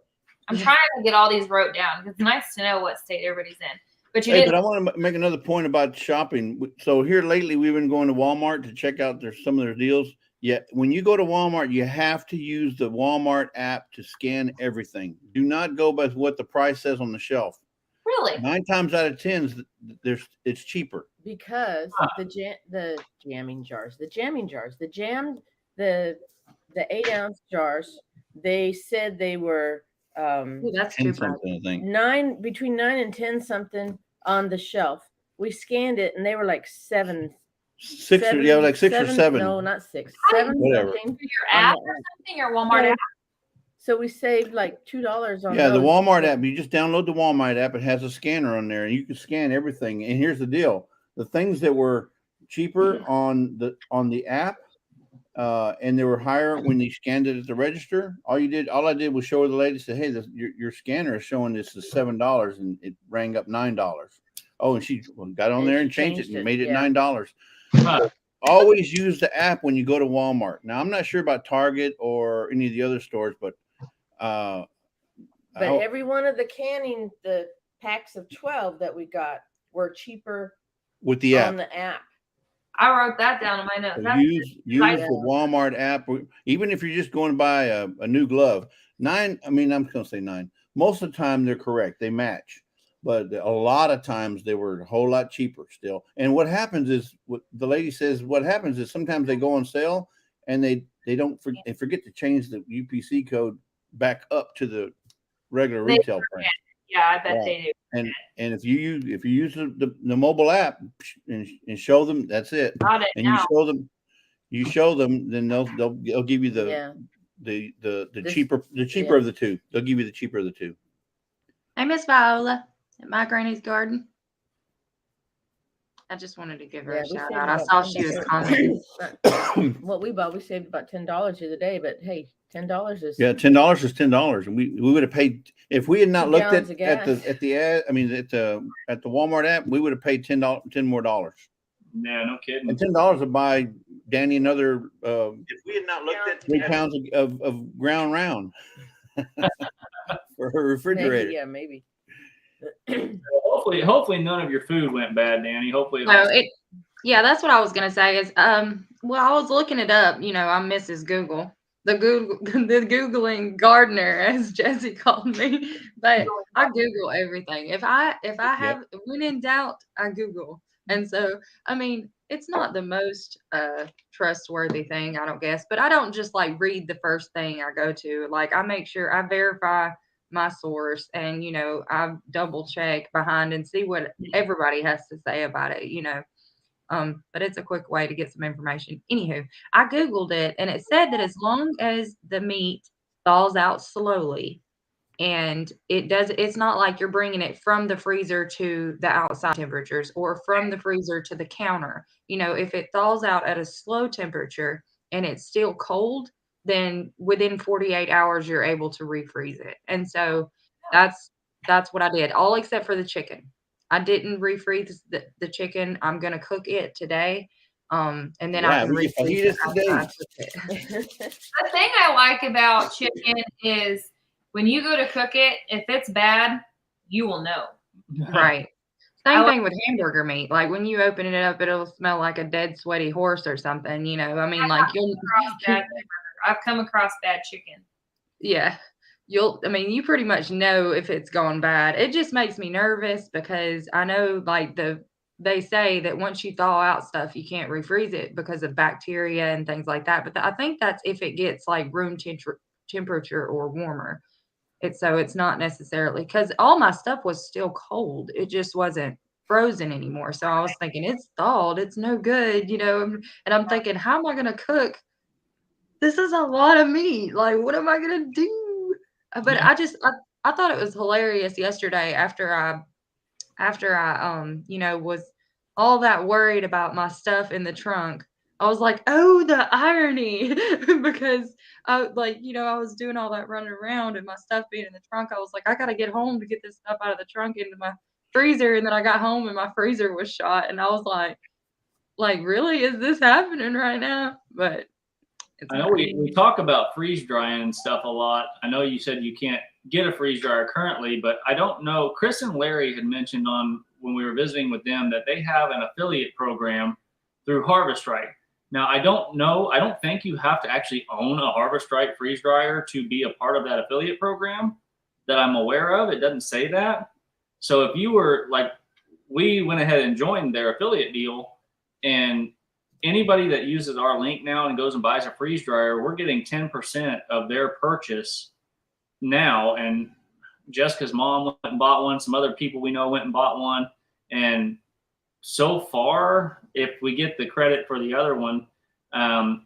I'm trying to get all these wrote down. It's nice to know what state everybody's in. But But I want to make another point about shopping. So here lately, we've been going to Walmart to check out some of their deals. Yeah, when you go to Walmart, you have to use the Walmart app to scan everything. Do not go by what the price says on the shelf. Really? 9 times out of 10, it's cheaper. Because the jamming jars, the 8-ounce jars, they said they were That's 10 too something, I think. between 9 and 10 something on the shelf. We scanned it and they were like 7. 6 or 7. No, not 6. How do 7 Whatever. something. Your app or something, or Walmart Yeah. app? So we saved like $2 on Yeah, the those. Walmart app. You just download the Walmart app. It has a scanner on there, and you can scan everything. And here's the deal: the things that were cheaper on the app, and they were higher when you scanned it at the register. All I did was show the lady, say, "Hey, your scanner is showing this is $7," and it rang up $9. Oh, and she got on there and changed it and made it $9. Always use the app when you go to Walmart. Now, I'm not sure about Target or any of the other stores, but every one of the packs of 12 that we got were cheaper with the app. on the app. I wrote that down in my notes. So use the Walmart app, even if you're just going to buy a new glove. I'm going to say 9. Most of the time they're correct. They match. But a lot of times they were a whole lot cheaper still. And what happens is, what the lady says, what happens is sometimes they go on sale and they forget to change the UPC code back up to the regular retail price. Yeah, I bet they do. And if you use the mobile app and show them, that's it. Got it And now. you show them, then they'll give you the cheaper of the two. They'll give you the cheaper of the two. Hey, Miss Viola at My Granny's Garden. I just wanted to give her a shout out. I saw she was commenting. What we bought, we saved about $10 the other day, but hey, $10 is $10 is $10, and we would have paid if we had not looked at the Walmart app. We would have paid $10 more. Yeah, no kidding. And $10 would buy Danny another. If we had not looked at 3 pounds of ground round for her refrigerator. Maybe. Hopefully none of your food went bad, Danny. Hopefully. Yeah, that's what I was gonna say. Is I was looking it up. I'm Mrs. Google, the Googling gardener, as Jesse called me. But I Google everything. If I have when in doubt, I Google. And so it's not the most trustworthy thing, I don't guess. But I don't just like read the first thing I go to. Like I make sure I verify my source, and I double check behind and see what everybody has to say about it. But it's a quick way to get some information. Anywho, I Googled it and it said that as long as the meat thaws out slowly, and it's not like you're bringing it from the freezer to the outside temperatures or from the freezer to the counter. If it thaws out at a slow temperature and it's still cold, then within 48 hours you're able to refreeze it. And so that's what I did, all except for the chicken. I didn't refreeze the chicken. I'm gonna cook it today. And then I can refreeze it after I cook it. The thing I like about chicken is when you go to cook it, if it's bad, you will know. Right. Same thing with hamburger meat. Like when you open it up, it'll smell like a dead, sweaty horse or something. I mean, like I've come across bad chicken. Yeah. You pretty much know if it's going bad. It just makes me nervous because I know like they say that once you thaw out stuff, you can't refreeze it because of bacteria and things like that. But I think that's if it gets like room temperature or warmer. It's not necessarily, because all my stuff was still cold. It just wasn't frozen anymore. So I was thinking it's thawed. It's no good, and I'm thinking, how am I going to cook? This is a lot of meat. Like, what am I going to do? But I thought it was hilarious yesterday after I was all that worried about my stuff in the trunk. I was like, oh, the irony, because I was doing all that running around and my stuff being in the trunk. I was like, I got to get home to get this stuff out of the trunk into my freezer. And then I got home and my freezer was shot. And I was like, really, is this happening right now? But I know we talk about freeze drying and stuff a lot. I know you said you can't get a freeze dryer currently, but I don't know. Chris and Larry had mentioned when we were visiting with them that they have an affiliate program through Harvest Right. Now, I don't think you have to actually own a Harvest Right freeze dryer to be a part of that affiliate program that I'm aware of. It doesn't say that. So if you were we went ahead and joined their affiliate deal, and anybody that uses our link now and goes and buys a freeze dryer, we're getting 10% of their purchase now. And Jessica's mom went and bought one. Some other people we know went and bought one. And so far, if we get the credit for the other one,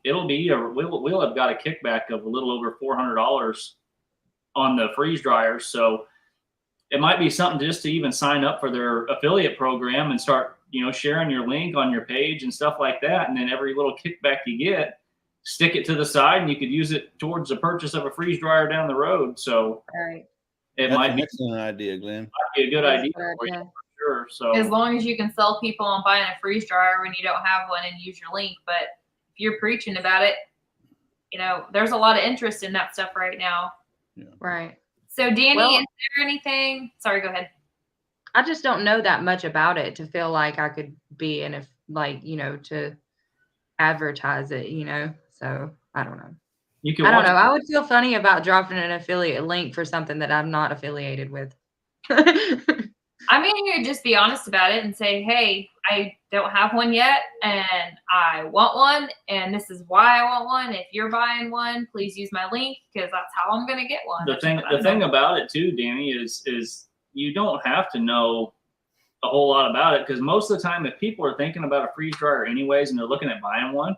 it'll be we'll have got a kickback of a little over $400 on the freeze dryers. So it might be something just to even sign up for their affiliate program and start, sharing your link on your page and stuff like that. And then every little kickback you get, stick it to the side, and you could use it towards the purchase of a freeze dryer down the road. So That's might be an excellent idea, Glenn. Might be a good idea for you. Sure. So as long as you can sell people on buying a freeze dryer when you don't have one and use your link, but if you're preaching about it, there's a lot of interest in that stuff right now. Yeah. Right. So Danny, is there anything? Sorry, go ahead. I just don't know that much about it to feel like I could be in to advertise it, so I don't know. I don't know. I would feel funny about dropping an affiliate link for something that I'm not affiliated with. You could just be honest about it and say, hey, I don't have one yet and I want one, and this is why I want one. If you're buying one, please use my link because that's how I'm going to get one. The thing about it too, Danny, is you don't have to know a whole lot about it, because most of the time, if people are thinking about a freeze dryer anyways and they're looking at buying one,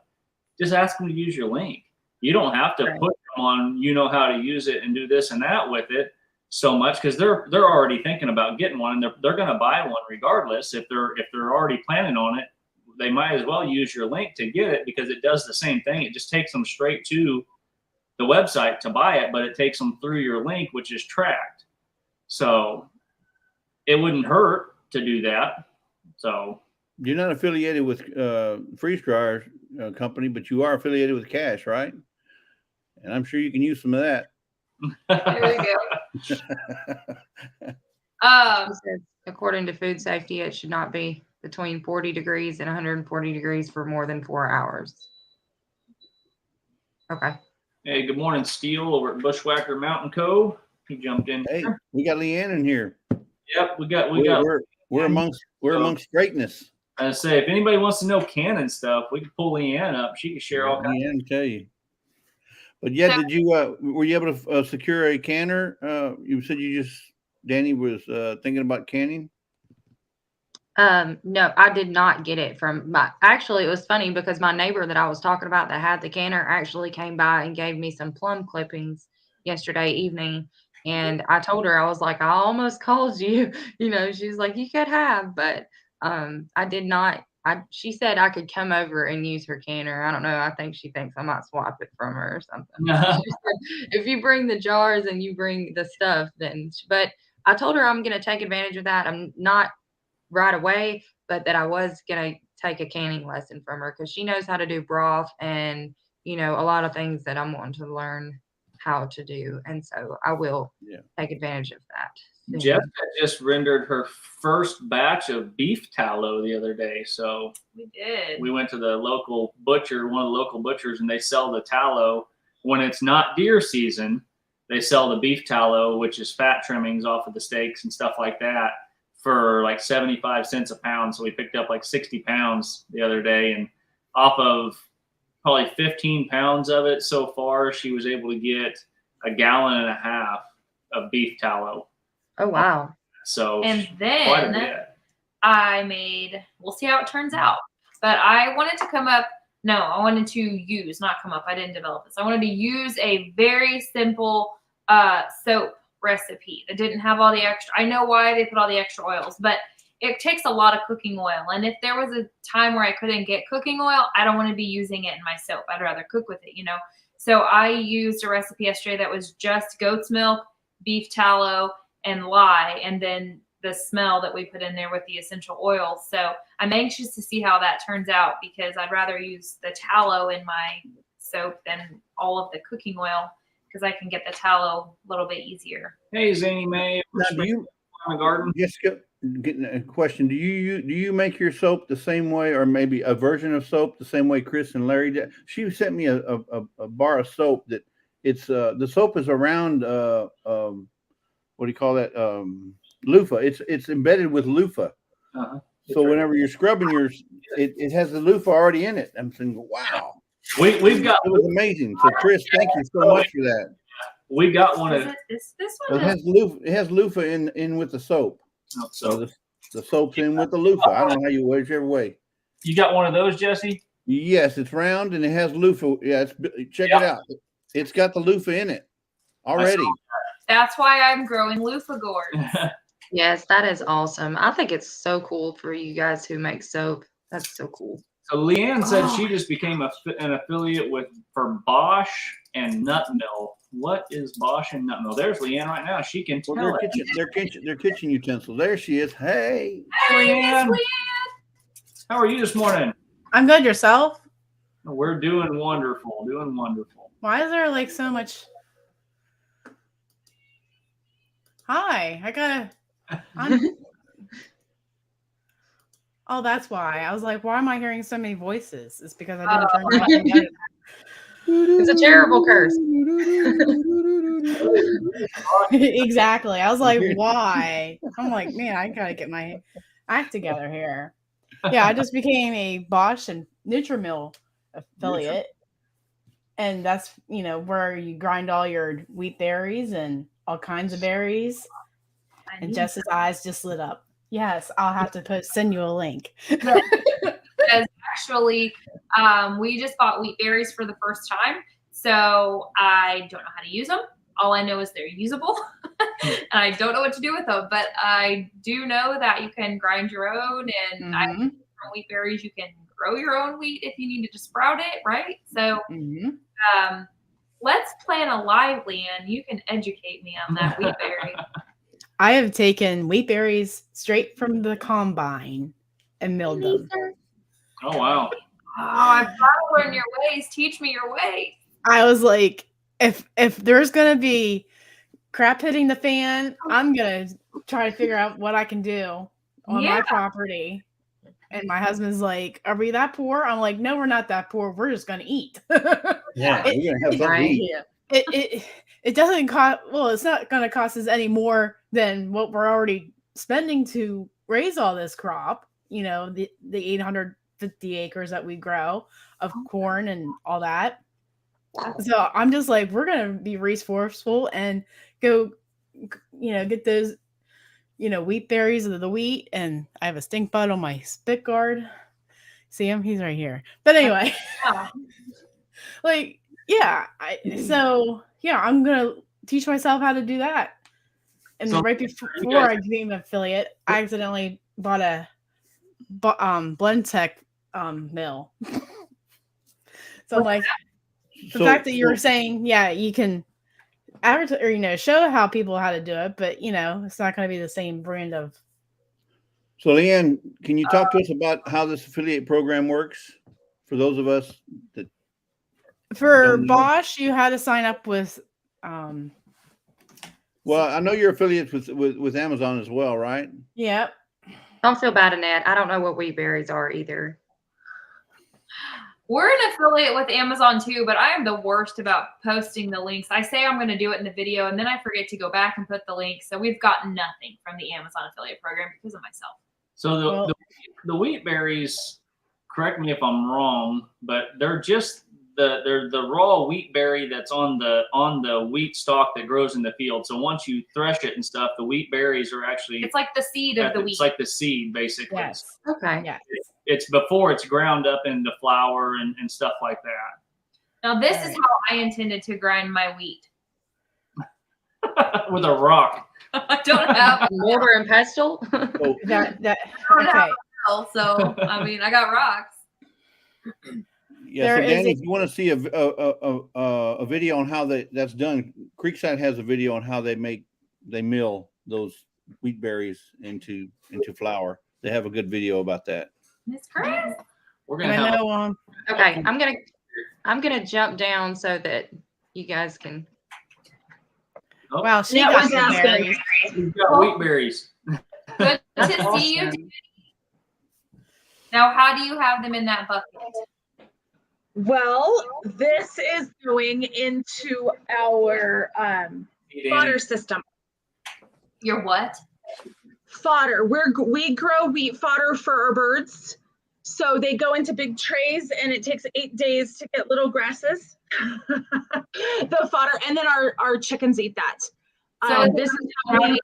just ask them to use your link. You don't have to put them on, how to use it and do this and that with it so much, because they're already thinking about getting one, and they're going to buy one regardless. If they're already planning on it, they might as well use your link to get it, because it does the same thing. It just takes them straight to the website to buy it, but it takes them through your link, which is tracked. So it wouldn't hurt to do that. So you're not affiliated with freeze dryer company, but you are affiliated with Cash, right? And I'm sure you can use some of that. There we go. According to food safety, it should not be between 40 degrees and 140 degrees for more than 4 hours. Okay. Hey, good morning, Steele over at Bushwhacker Mountain Cove. He jumped in. Hey, we got Leanne in here. Yep, we're amongst greatness. I say, if anybody wants to know Canon stuff, we can pull Leanne up. She can share all kinds. Leanne tell you. But yeah, So- did you were you able to secure a canner? You said Danny was thinking about canning. No, I did not get it from actually, it was funny because my neighbor that I was talking about that had the canner actually came by and gave me some plum clippings yesterday evening. And I told her, I was like, I almost called you, she's like, you could have, but, I did not. She said I could come over and use her canner. I don't know. I think she thinks I might swap it from her or something. She said, if you bring the jars and you bring the stuff, but I told her I'm going to take advantage of that. I'm not right away, but that I was going to take a canning lesson from her because she knows how to do broth and, a lot of things that I'm wanting to learn how to do. And so I will take advantage of that. soon. Jessica just rendered her first batch of beef tallow the other day. So We did. we went to the local butcher, one of the local butchers, and they sell the tallow when it's not deer season. They sell the beef tallow, which is fat trimmings off of the steaks and stuff like that, for like 75 cents a pound. So we picked up like 60 pounds the other day, and off of probably 15 pounds of it so far, she was able to get 1.5 gallons of beef tallow. Oh, wow. So And quite a then bit. I made, we'll see how it turns out. But I wanted to use, not come up, I didn't develop this. I wanted to use a very simple soap recipe that didn't have all the extra. I know why they put all the extra oils, but it takes a lot of cooking oil. And if there was a time where I couldn't get cooking oil, I don't want to be using it in my soap. I'd rather cook with it, So I used a recipe yesterday that was just goat's milk, beef tallow, and lye, and then the smell that we put in there with the essential oils. So I'm anxious to see how that turns out because I'd rather use the tallow in my soap than all of the cooking oil because I can get the tallow a little bit easier. Hey, Zany May, Now, do you, on the garden. Jessica, getting a question? Do you make your soap the same way, or maybe a version of soap the same way Chris and Larry did? She sent me a bar of soap that it's the soap is around what do you call that? Loofah. It's embedded with loofah. Uh-huh. So whenever you're scrubbing yours, it has the loofah already in it. I'm thinking, wow, We've got it was amazing. So Chris, thank you so much for that. we got one Is of it this Well, one? it has loofah in with the soap. So so the soap's in with the loofah. I don't know how you whichever way. you got one of those, Jesse? Yes, it's round and it has loofah. Yeah, check it out. It's got the loofah in it already. That's why I'm growing loofah gourds. Yes, that is awesome. I think it's so cool for you guys who make soap. That's so cool. So Leanne said she just became an affiliate for Bosch and Nut Mill. What is Bosch and Nut Mill? There's Leanne right now. She can tell Well, it. their kitchen utensils. There she is. Hey. Leanne, how are you this morning? I'm good. Yourself? We're doing wonderful. Doing wonderful. Why is there like so much? Hi, Oh, that's why. I was like, why am I hearing so many voices? It's because I didn't turn my volume down. It's a terrible curse. Exactly. I was like, why? I'm like, man, I gotta get my act together here. Yeah, I just became a Bosch and Nutrimil affiliate. And that's, where you grind all your wheat berries and all kinds of berries. And Jess's eyes just lit up. Yes, I'll have to send you a link. Because actually, we just bought wheat berries for the first time. So I don't know how to use them. All I know is they're usable. And I don't know what to do with them. But I do know that you can grind your own. And from wheat berries, you can grow your own wheat if you needed to sprout it, right? So let's plan a live, Leanne. You can educate me on that wheat berry. I have taken wheat berries straight from the combine and milled them. Oh wow. Oh, I've got to learn your ways. Teach me your ways. I was like, if there's gonna be crap hitting the fan, I'm gonna try to figure out what I can do on my property. And my husband's like, "Are we that poor?" I'm like, "No, we're not that poor. We're just gonna eat." Yeah, we're gonna have something to eat. It doesn't cost. Well, it's not gonna cost us any more than what we're already spending to raise all this crop. The 850 acres that we grow of corn and all that. So I'm just like, we're gonna be resourceful and go, get those, wheat berries of the wheat. And I have a stink bug on my spit guard. See him? He's right here. But anyway, Yeah. like, yeah. I'm gonna teach myself how to do that. And So, right before you guys- I became an affiliate, I accidentally bought a Blend Tech mill. So like the fact that you were saying, yeah, you can advertise or show how people how to do it, but it's not going to be the same brand of. So Leanne, can you talk to us about how this affiliate program works for those of us that For don't know? Bosch, you had to sign up with. Well, I know you're affiliates with Amazon as well, right? Yep. Don't feel bad, Annette. I don't know what wheat berries are either. We're an affiliate with Amazon too, but I am the worst about posting the links. I say I'm going to do it in the video, and then I forget to go back and put the links. So we've gotten nothing from the Amazon affiliate program because of myself. So the wheat berries, correct me if I'm wrong, but they're just they're the raw wheat berry that's on the wheat stalk that grows in the field. So once you thresh it and stuff, the wheat berries are actually It's like the seed of the wheat. It's like the seed, basically. Yes. Okay. Yes. It's before it's ground up into flour and stuff like that. Now this is how I intended to grind my wheat. With a rock. I don't have Mortar and pestle. So, That don't have okay. a so I mean I got rocks. yeah, There so is Danny, a- if you want to see a video on how that's done, Creekside has a video on how they mill those wheat berries into flour. They have a good video about that. Miss Chris. We're And gonna I have know Okay, I'm gonna jump down so that you guys can. wow, she That got was the asking. berries. we've got wheat berries. Good That's to see you. awesome. Now, how do you have them in that bucket? Well, this is going into our fodder system. Your what? Fodder. We grow wheat fodder for our birds. So they go into big trays and it takes 8 days to get little grasses. The fodder, and then our chickens eat that. So This is how we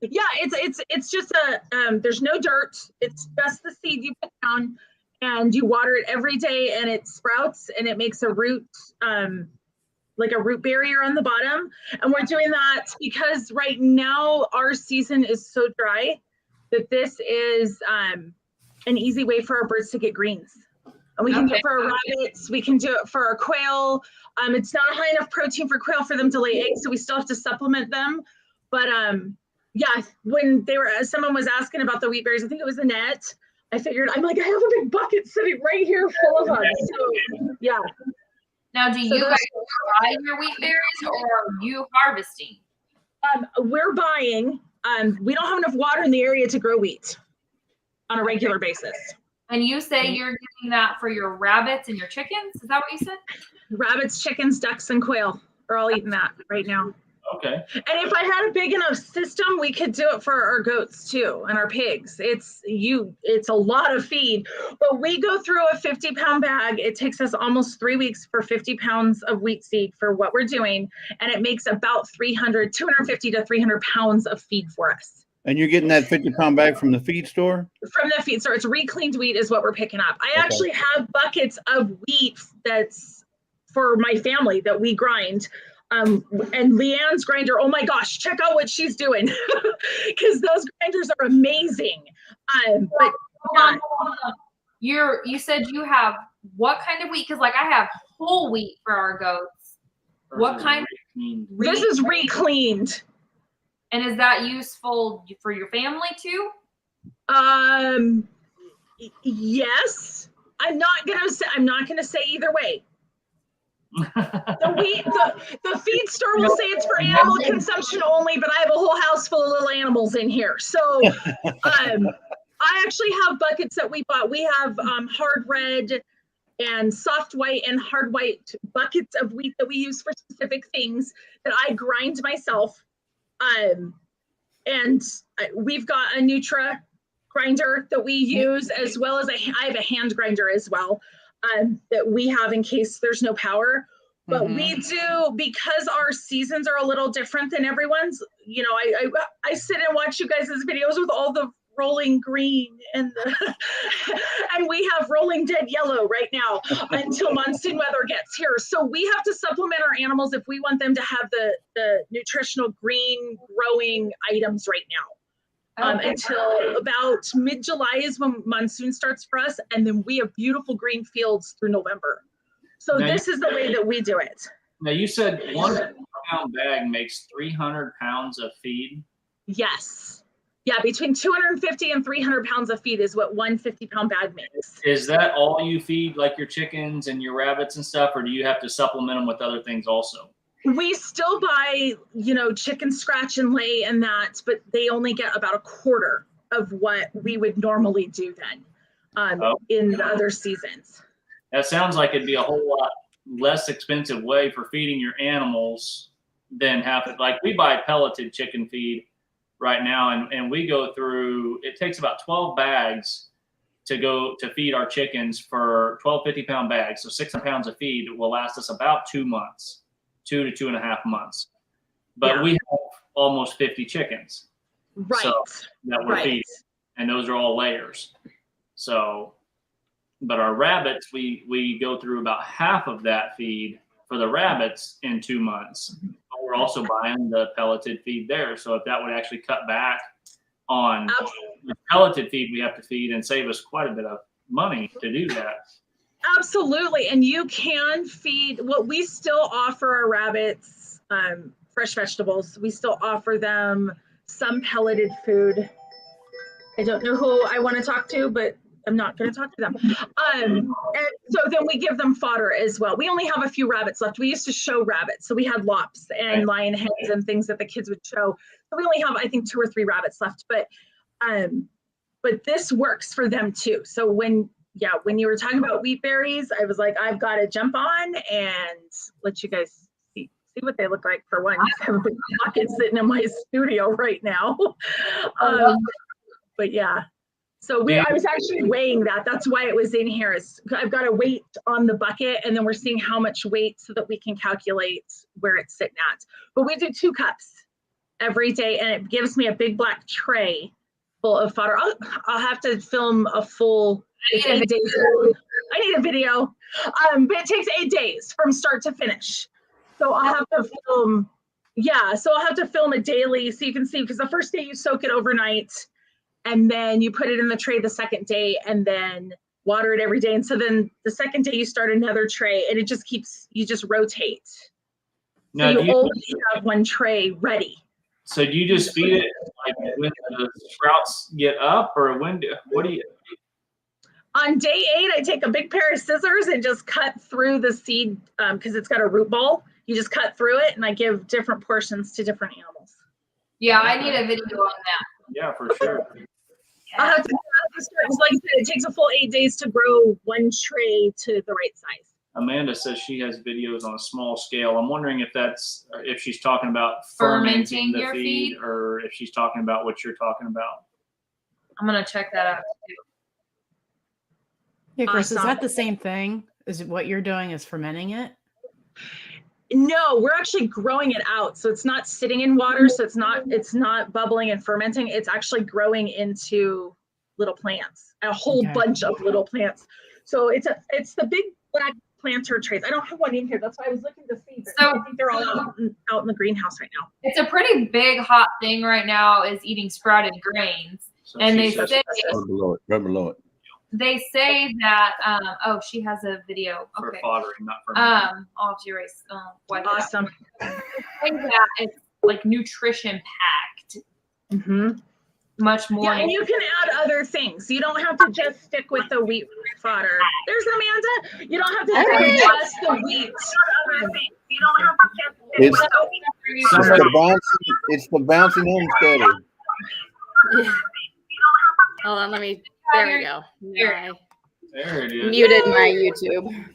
yeah, it's just there's no dirt. It's just the seed you put down and you water it every day and it sprouts and it makes a root, like a root barrier on the bottom. And we're doing that because right now our season is so dry that this is an easy way for our birds to get greens. And we can do it for our rabbits. We can do it for our quail. It's not a high enough protein for quail for them to lay eggs, so we still have to supplement them. But yeah, when someone was asking about the wheat berries, I think it was Annette. I figured, I'm like, I have a big bucket sitting right here full of them. So yeah. Now, do you guys buy your wheat berries or are you harvesting? We're buying. We don't have enough water in the area to grow wheat on a regular basis. And you say you're getting that for your rabbits and your chickens? Is that what you said? Rabbits, chickens, ducks, and quail are all eating that right now. Okay. And if I had a big enough system, we could do it for our goats too and our pigs. It's a lot of feed, but we go through a 50-pound bag. It takes us almost 3 weeks for 50 pounds of wheat seed for what we're doing. And it makes about 250 to 300 pounds of feed for us. And you're getting that 50-pound bag from the feed store? From the feed store. It's reclaimed wheat is what we're picking up. I actually have buckets of wheat that's for my family that we grind. And Leanne's grinder, oh my gosh, check out what she's doing. Because those grinders are amazing. But Hold on. You said you have what kind of wheat? Because like I have whole wheat for our goats. What kind? this is recleaned. And is that useful for your family too? Yes. I'm not gonna say either way. The feed store will say it's for animal consumption only, but I have a whole house full of little animals in here. So I actually have buckets that we bought. We have hard red and soft white and hard white buckets of wheat that we use for specific things that I grind myself. And we've got a Nutra grinder that we use, as well as I have a hand grinder as well. that we have in case there's no power. But we do, because our seasons are a little different than everyone's, you know, I sit and watch you guys' videos with all the rolling green and and we have rolling dead yellow right now until monsoon weather gets here. So we have to supplement our animals if we want them to have the nutritional green growing items right now. Until about mid-July is when monsoon starts for us, and then we have beautiful green fields through November. So Now this is the way that we do it. Now you said 1 pound bag makes 300 pounds of feed. Yes. Yeah, between 250 and 300 pounds of feed is what 1 50-pound bag makes. Is that all you feed, like your chickens and your rabbits and stuff, or do you have to supplement them with other things also? We still buy, you know, chicken scratch and lay and that, but they only get about a quarter of what we would normally do then in the other seasons. That sounds like it'd be a whole lot less expensive way for feeding your animals than having, like we buy pelleted chicken feed right now, and we go through, it takes about 12 bags to feed our chickens for 12 50-pound bags. So 600 pounds of feed will last us about 2 months, 2 to 2.5 months. But we have almost 50 chickens. Right. So, that we're feeding, and those are all layers. So, but our rabbits, we go through about half of that feed for the rabbits in 2 months. But we're also buying the pelleted feed there. So if that would actually cut back on the pelleted feed we have to feed and save us quite a bit of money to do that. Absolutely. And you can feed, what we still offer our rabbits, fresh vegetables. We still offer them some pelleted food. I don't know who I want to talk to, but I'm not going to talk to them. And so then we give them fodder as well. We only have a few rabbits left. We used to show rabbits. So we had lops and lion heads and things that the kids would show. So we only have, I think, 2 or 3 rabbits left. But this works for them too. So when you were talking about wheat berries, I was like, I've got to jump on and let you guys see what they look like for once. I have a big pocket sitting in my studio right now. But yeah. So I was actually weighing that. That's why it was in here. I've got a weight on the bucket, and then we're seeing how much weight so that we can calculate where it's sitting at. But we do 2 cups every day, and it gives me a big black tray full of fodder. I'll have to film a full. It's 8 days. I need a video, but it takes 8 days from start to finish. So I'll have to film. Yeah, so I'll have to film it daily so you can see, because the first day you soak it overnight. And then you put it in the tray the second day and then water it every day. And so then the second day you start another tray, and it just keeps, you just rotate. Now, so you always have 1 tray ready. So do you just feed it like when the sprouts get up, or what do you? On day 8, I take a big pair of scissors and just cut through the seed because it's got a root ball. You just cut through it, and I give different portions to different animals. Yeah, I need a video on that. Yeah, for sure. I'll have to start, because like I said, it takes a full 8 days to grow 1 tray to the right size. Amanda says she has videos on a small scale. I'm wondering if she's talking about fermenting the feed, or if she's talking about what you're talking about. I'm gonna check that out too. Yeah, Chris, is that the same thing? Is what you're doing is fermenting it? No, we're actually growing it out. So it's not sitting in water. So it's not bubbling and fermenting. It's actually growing into little plants, a whole bunch of little plants. So it's the big black planter trays. I don't have one in here. That's why I was looking to see. But I think they're all out in the greenhouse right now. It's a pretty big hot thing right now is eating sprouted grains. So and they say right below it. They say that she has a video. For Okay. foddering, not for I'll have to erase Awesome. They say that it's like nutrition packed. Mm-hmm. Much more. Yeah, and you can add other things. You don't have to just stick with the wheat fodder. There's Amanda. You don't have to stick with just the wheat. You don't have to just stick with the wheat. It's the bouncing homesteader. Hold on, there we go. There it is. Muted my YouTube.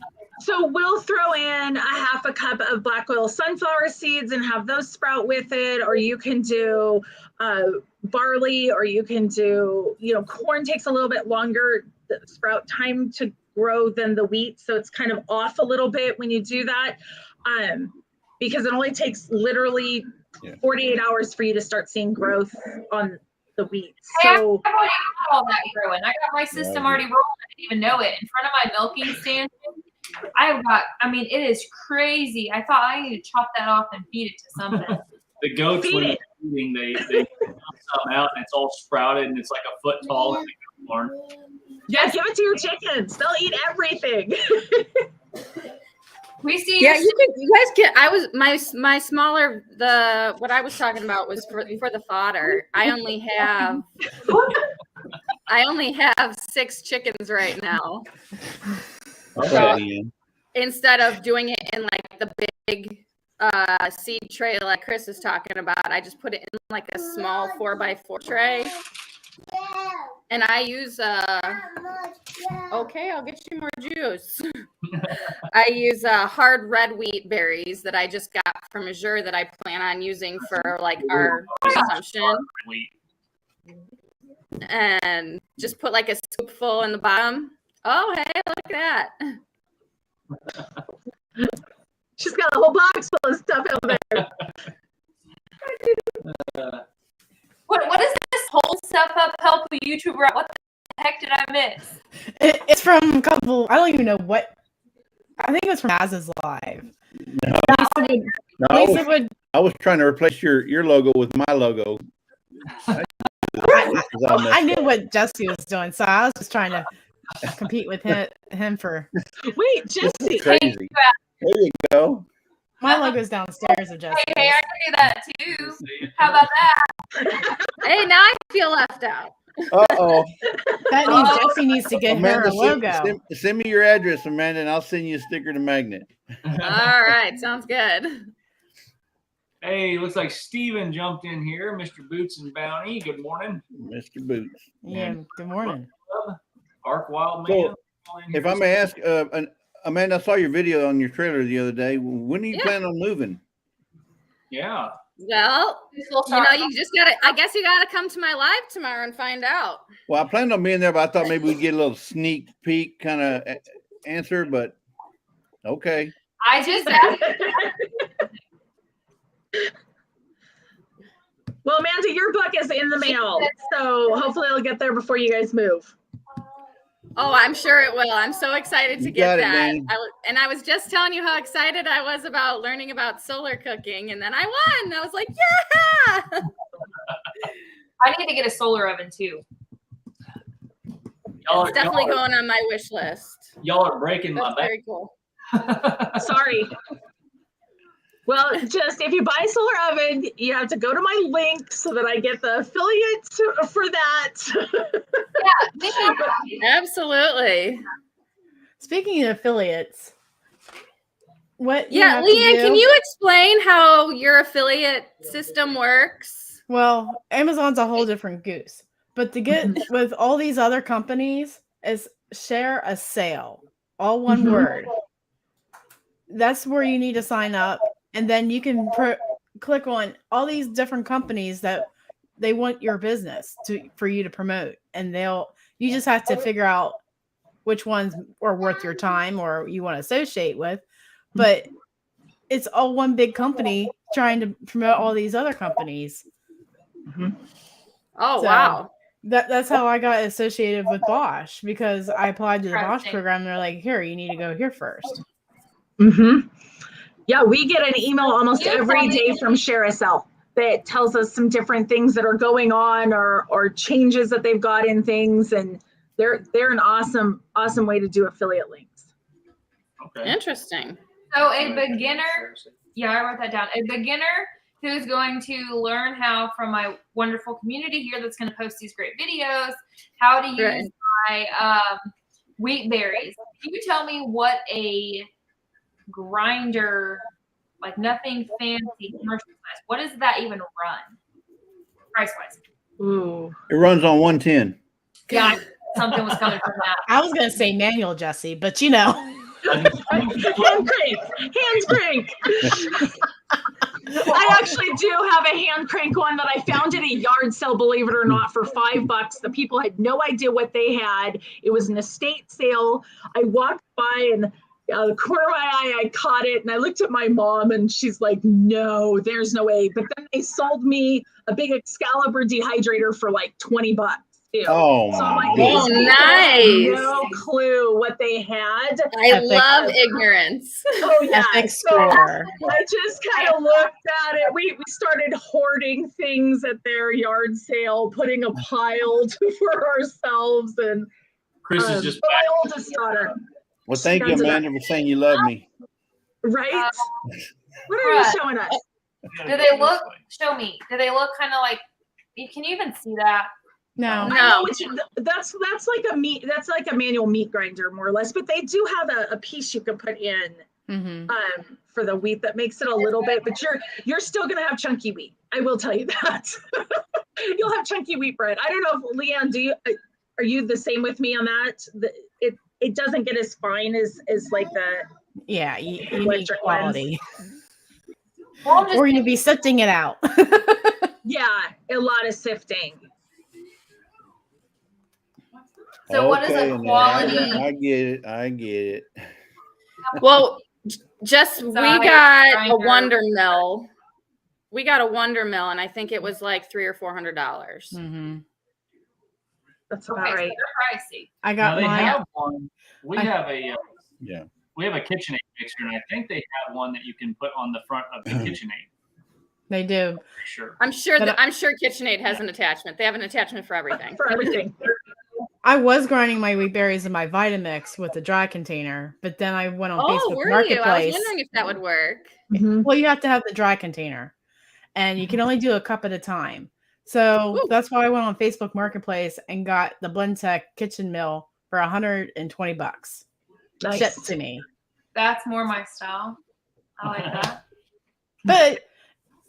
So we'll throw in a half a cup of black oil sunflower seeds and have those sprout with it, or you can do barley, or you can do, corn takes a little bit longer the sprout time to grow than the wheat. So it's kind of off a little bit when you do that. Because it only takes literally 48 hours for you to start seeing growth on the wheat. Hey, I've So already got all that growing. I got my system already rolling. I didn't even know it. In front of my milking stand, it is crazy. I thought I need to chop that off and feed it to something. The goats, when they're eating, they come out and it's all sprouted and it's like a foot tall in the goat barn. yeah, give it to your chickens. They'll eat everything. We see Yeah, you guys can. I was my smaller what I was talking about was for the fodder. I only have 6 chickens right now. So, instead of doing it in like the big seed tray like Chris is talking about, I just put it in like a small 4x4 tray. And I use okay, I'll get you more juice. I use hard red wheat berries that I just got from Azure that I plan on using for like our consumption. And just put like a scoopful in the bottom. Oh, hey, look at that. She's got a whole box full of stuff over there. What does this whole stuff up help a YouTuber out? What the heck did I miss? It's from a couple. I don't even know what. I think it was from Az's Live. No, Lisa would. I was trying to replace your logo with my logo. I knew what Jesse was doing, so I was just trying to compete with him for. Wait, Jesse. Crazy. There you go. My logo's downstairs of Jesse. Hey, I can do that too. How about that? Hey, now I feel left out. Uh-oh. That means Jesse needs to get her a logo. Send me your address, Amanda, and I'll send you a sticker to Magnet. All right, sounds good. Hey, looks like Steven jumped in here. Mr. Boots and Bounty, good morning. Mr. Boots. Yeah, good morning. Ark Wild Man. So, if I may ask, Amanda, I saw your video on your trailer the other day. When do you plan on moving? Yeah. Well, you just gotta. I guess you gotta come to my live tomorrow and find out. Well, I planned on being there, but I thought maybe we'd get a little sneak peek kind of answer. But okay. I just asked. Well, Amanda, your book is in the mail, so hopefully it'll get there before you guys move. Oh, I'm sure it will. I'm so excited to get that. It, I was just telling you how excited I was about learning about solar cooking, and then I won. I was like, yeah! I need to get a solar oven too. It's definitely going on my wish list. Y'all are breaking my back. Very cool. Sorry. Well, just if you buy a solar oven, you have to go to my link so that I get the affiliate for that. Yeah, absolutely. Speaking of affiliates, what? Yeah, Leanne, can you explain how your affiliate system works? Well, Amazon's a whole different goose, but to get with all these other companies is share a sale, all one word. That's where you need to sign up. And then you can click on all these different companies that they want your business for you to promote, and you just have to figure out which ones are worth your time or you want to associate with. But it's all one big company trying to promote all these other companies. Mm-hmm. Oh, so wow. That's how I got associated with Bosch, because I applied to the Bosch program. And they're like, here, you need to go here first. Mm-hmm. Yeah, we get an email almost every day from ShareASL that tells us some different things that are going on or changes that they've got in things, and they're an awesome way to do affiliate links. Okay. Interesting. So a beginner, I wrote that down. A beginner who's going to learn how from my wonderful community here that's going to post these great videos, how to use my wheat berries. Can you tell me what a grinder, like nothing fancy, commercial size, what does that even run price wise? Ooh, it runs on 110. Yeah, something was coming from that. I was gonna say manual, Jesse, but you know. hand crank. I actually do have a hand crank one that I found at a yard sale, believe it or not, for $5. The people had no idea what they had. It was an estate sale. I walked by and the corner of my eye, I caught it, and I looked at my mom, and she's like, "No, there's no way." But then they sold me a big Excalibur dehydrator for like $20 too. Oh So I'm my like, goodness. these people nice. had no clue what they had. I Epic. love ignorance. Oh yeah. Epic So score. I just kind of looked at it. We started hoarding things at their yard sale, putting a pile for ourselves, and Chris is just my oldest daughter. Well, thank you, That's enough. Amanda, for saying you love me. Right? What are you Brett. showing us? Do they look? Show me. Do they look kind of like? Can you even see that? No. No. I know that's like a meat. That's like a manual meat grinder, more or less. But they do have a piece you can put in Mm-hmm. for the wheat that makes it a little bit. But you're still gonna have chunky wheat. I will tell you that. You'll have chunky wheat bread. I don't know if Leanne, are you the same with me on that? It doesn't get as fine as like the Yeah, you need electric ones. quality. Well, I'm just Or you'd be sifting it out. Yeah, a lot of sifting. So what is a Amanda, quality- I get it. Well, just we Sorry, got a grinder. Wonder Mill. We got a Wonder Mill, and I think it was like $300 or $400. Mm-hmm. That's okay, about so right. they're pricey. I now got they mine. have one. We I- have a Yeah. we have a KitchenAid mixer, and I think they have one that you can put on the front of the KitchenAid. They do. For sure. I'm sure But that I'm sure KitchenAid has an attachment. They have an attachment for everything. For everything. I was grinding my wheat berries in my Vitamix with a dry container, but then I went on Oh, Facebook were you? I was Marketplace. wondering if that would work. Well, you have to have the dry container, and you can only do a cup at a time. So Ooh. that's why I went on Facebook Marketplace and got the Blendtec kitchen mill for $120. Nice. Shipped to me. That's more my style. I like that. But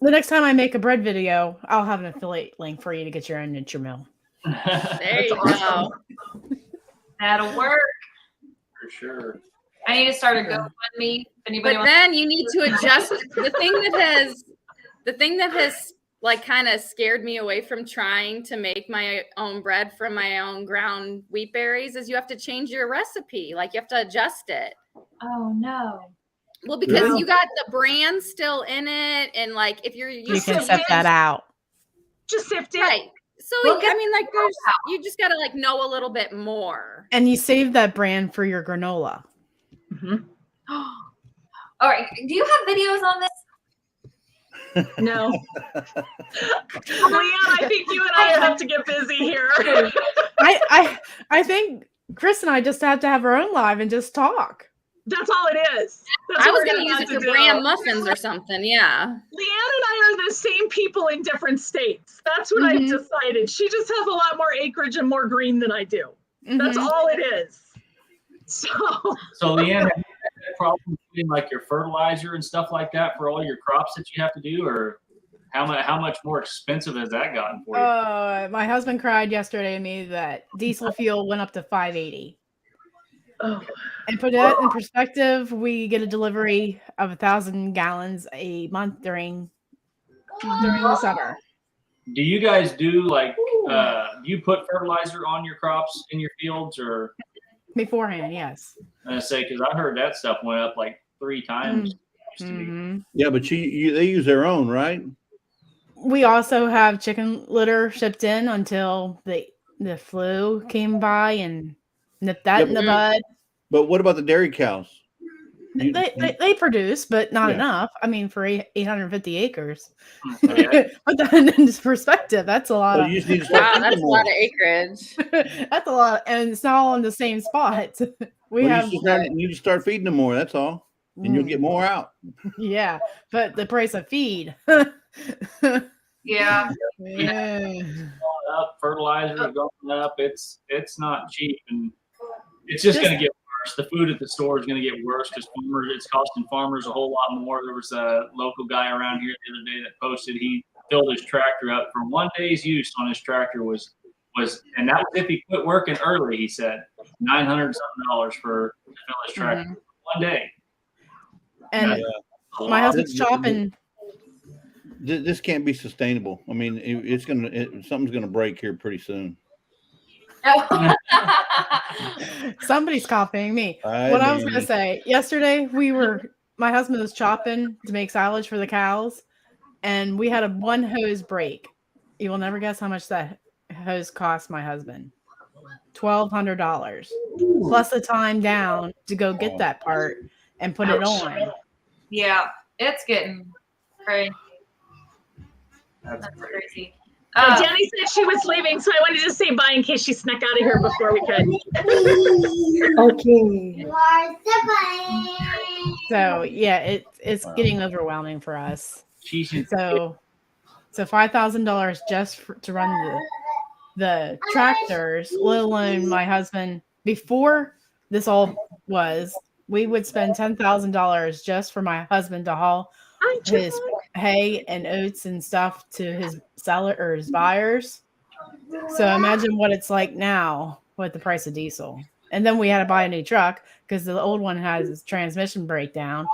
the next time I make a bread video, I'll have an affiliate link for you to get your own Nutri-Mill. There you go. That'll work. For sure. I need to start a GoFundMe. If anybody But wants then you need to adjust the thing that has like kind of scared me away from trying to make my own bread from my own ground wheat berries is you have to change your recipe. Like you have to adjust it. Oh no. Well, because Yeah. you got the brand still in it, and like if you're You used can to set that out. Just sift it. right. So Look I at mean, like there's you just gotta like know a little bit more. And you save that brand for your granola. All right. Do you have videos on this? No. Leanne, I think you and I have to get busy here. I think Chris and I just have to have our own live and just talk. That's all it is. That's I what was we're gonna use have it to for do. brand muffins or something. Yeah. Leanne and I are the same people in different states. That's what I've decided. She just has a lot more acreage and more green than I do. That's Mhm. all it is. So So Leanne, have you had that problem getting like your fertilizer and stuff like that for all your crops that you have to do, or how much more expensive has that gotten for you? My husband cried yesterday to me that diesel fuel went up to $5.80. oh, And put that in perspective, we get a delivery of 1,000 gallons a month during the summer. Do you guys do like do you put fertilizer on your crops in your fields, or Beforehand, yes. I say because I heard that stuff went up like 3 times. It used to be. Mhm. Yeah, but they use their own, right? We also have chicken litter shipped in until the flu came by and nipped that in the bud. But what about the dairy cows? They produce, but not Yeah. enough. I mean, for 850 acres. Okay. Put that in perspective. That's a lot Well, of. you just need to start Wow, feeding that's them a more. lot of acreage. That's a lot, and it's not all in the same spot. We Well, have, you need to start feeding them more. That's all, and you'll get more out. yeah, but the price of feed. Yeah. Yeah. Up, fertilizer is going up. It's not cheap, and it's just going to get worse. The food at the store is going to get worse because it's costing farmers a whole lot more. There was a local guy around here the other day that posted he filled his tractor up for one day's use on his tractor was, and that was if he quit working early. He said $900 something for to fill his tractor one day. And That's a my lot. husband's chopping. this can't be sustainable. I mean, something's gonna break here pretty soon. Somebody's copying me. What I was going to say, yesterday my husband was chopping to make silage for the cows, and we had a one hose break. You will never guess how much that hose cost my husband. $1,200 plus the time down to go get that part and put it on. Yeah, it's getting crazy. That's crazy. Danny said she was leaving, so I wanted to say bye in case she snuck out of here before we could. Okay. So yeah, it's getting overwhelming for us. So $5,000 just to run the tractors, let alone my husband. Before this all was, we would spend $10,000 just for my husband to haul his hay and oats and stuff to his seller or his buyers. So imagine what it's like now with the price of diesel. And then we had to buy a new truck because the old one has its transmission breakdown.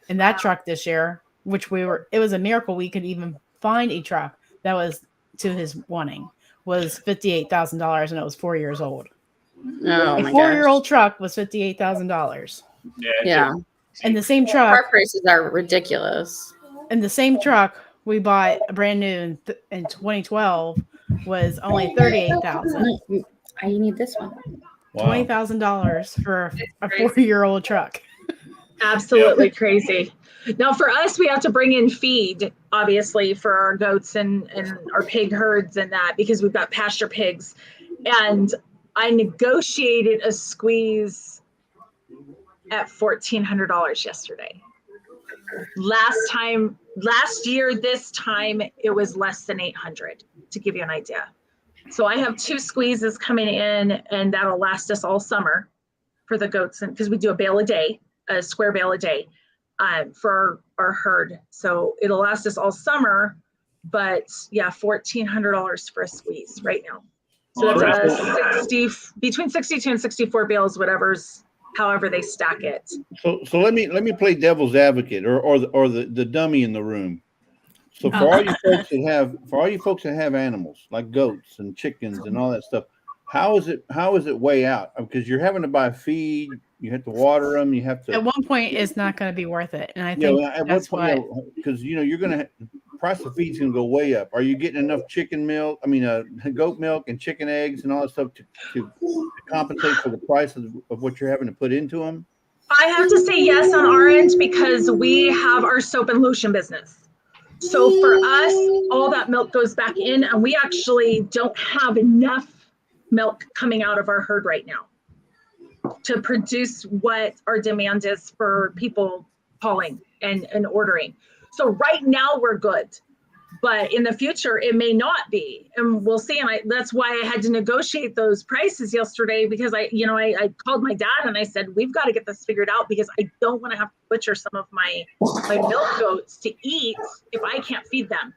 And that truck this year, it was a miracle we could even find a truck that was to his wanting, was $58,000, and it was 4 years old. Oh, a 4-year-old truck was $58,000. Yeah. And the same truck. Car prices are ridiculous. And the same truck we bought brand new in 2012 was only $38,000. You need this one. Wow. $20,000 for a 4-year-old truck. Absolutely crazy. Now for us, we have to bring in feed, obviously, for our goats and our pig herds and that, because we've got pasture pigs. And I negotiated a squeeze at $1,400 yesterday. Last year, this time it was less than 800, to give you an idea. So I have 2 squeezes coming in, and that'll last us all summer for the goats, and because we do a square bale a day for our herd. So it'll last us all summer, but yeah, $1,400 for a squeeze right now. So that's between 62 and 64 bales, however they stack it. So let me play devil's advocate or the dummy in the room. So for all you folks that have animals like goats and chickens and all that stuff, how is it weigh out? Because you're having to buy feed, you have to water them, you have to. At one point, it's not going to be worth it, and I think that's why. Because you're going to price of feed's going to go way up. Are you getting enough goat milk and chicken eggs and all that stuff to compensate for the price of what you're having to put into them? I have to say yes on our end because we have our soap and lotion business. So for us, all that milk goes back in, and we actually don't have enough milk coming out of our herd right now to produce what our demand is for people calling and ordering. So right now we're good, but in the future it may not be, and we'll see. And that's why I had to negotiate those prices yesterday, because I called my dad and I said, we've got to get this figured out, because I don't want to have to butcher some of my milk goats to eat if I can't feed them.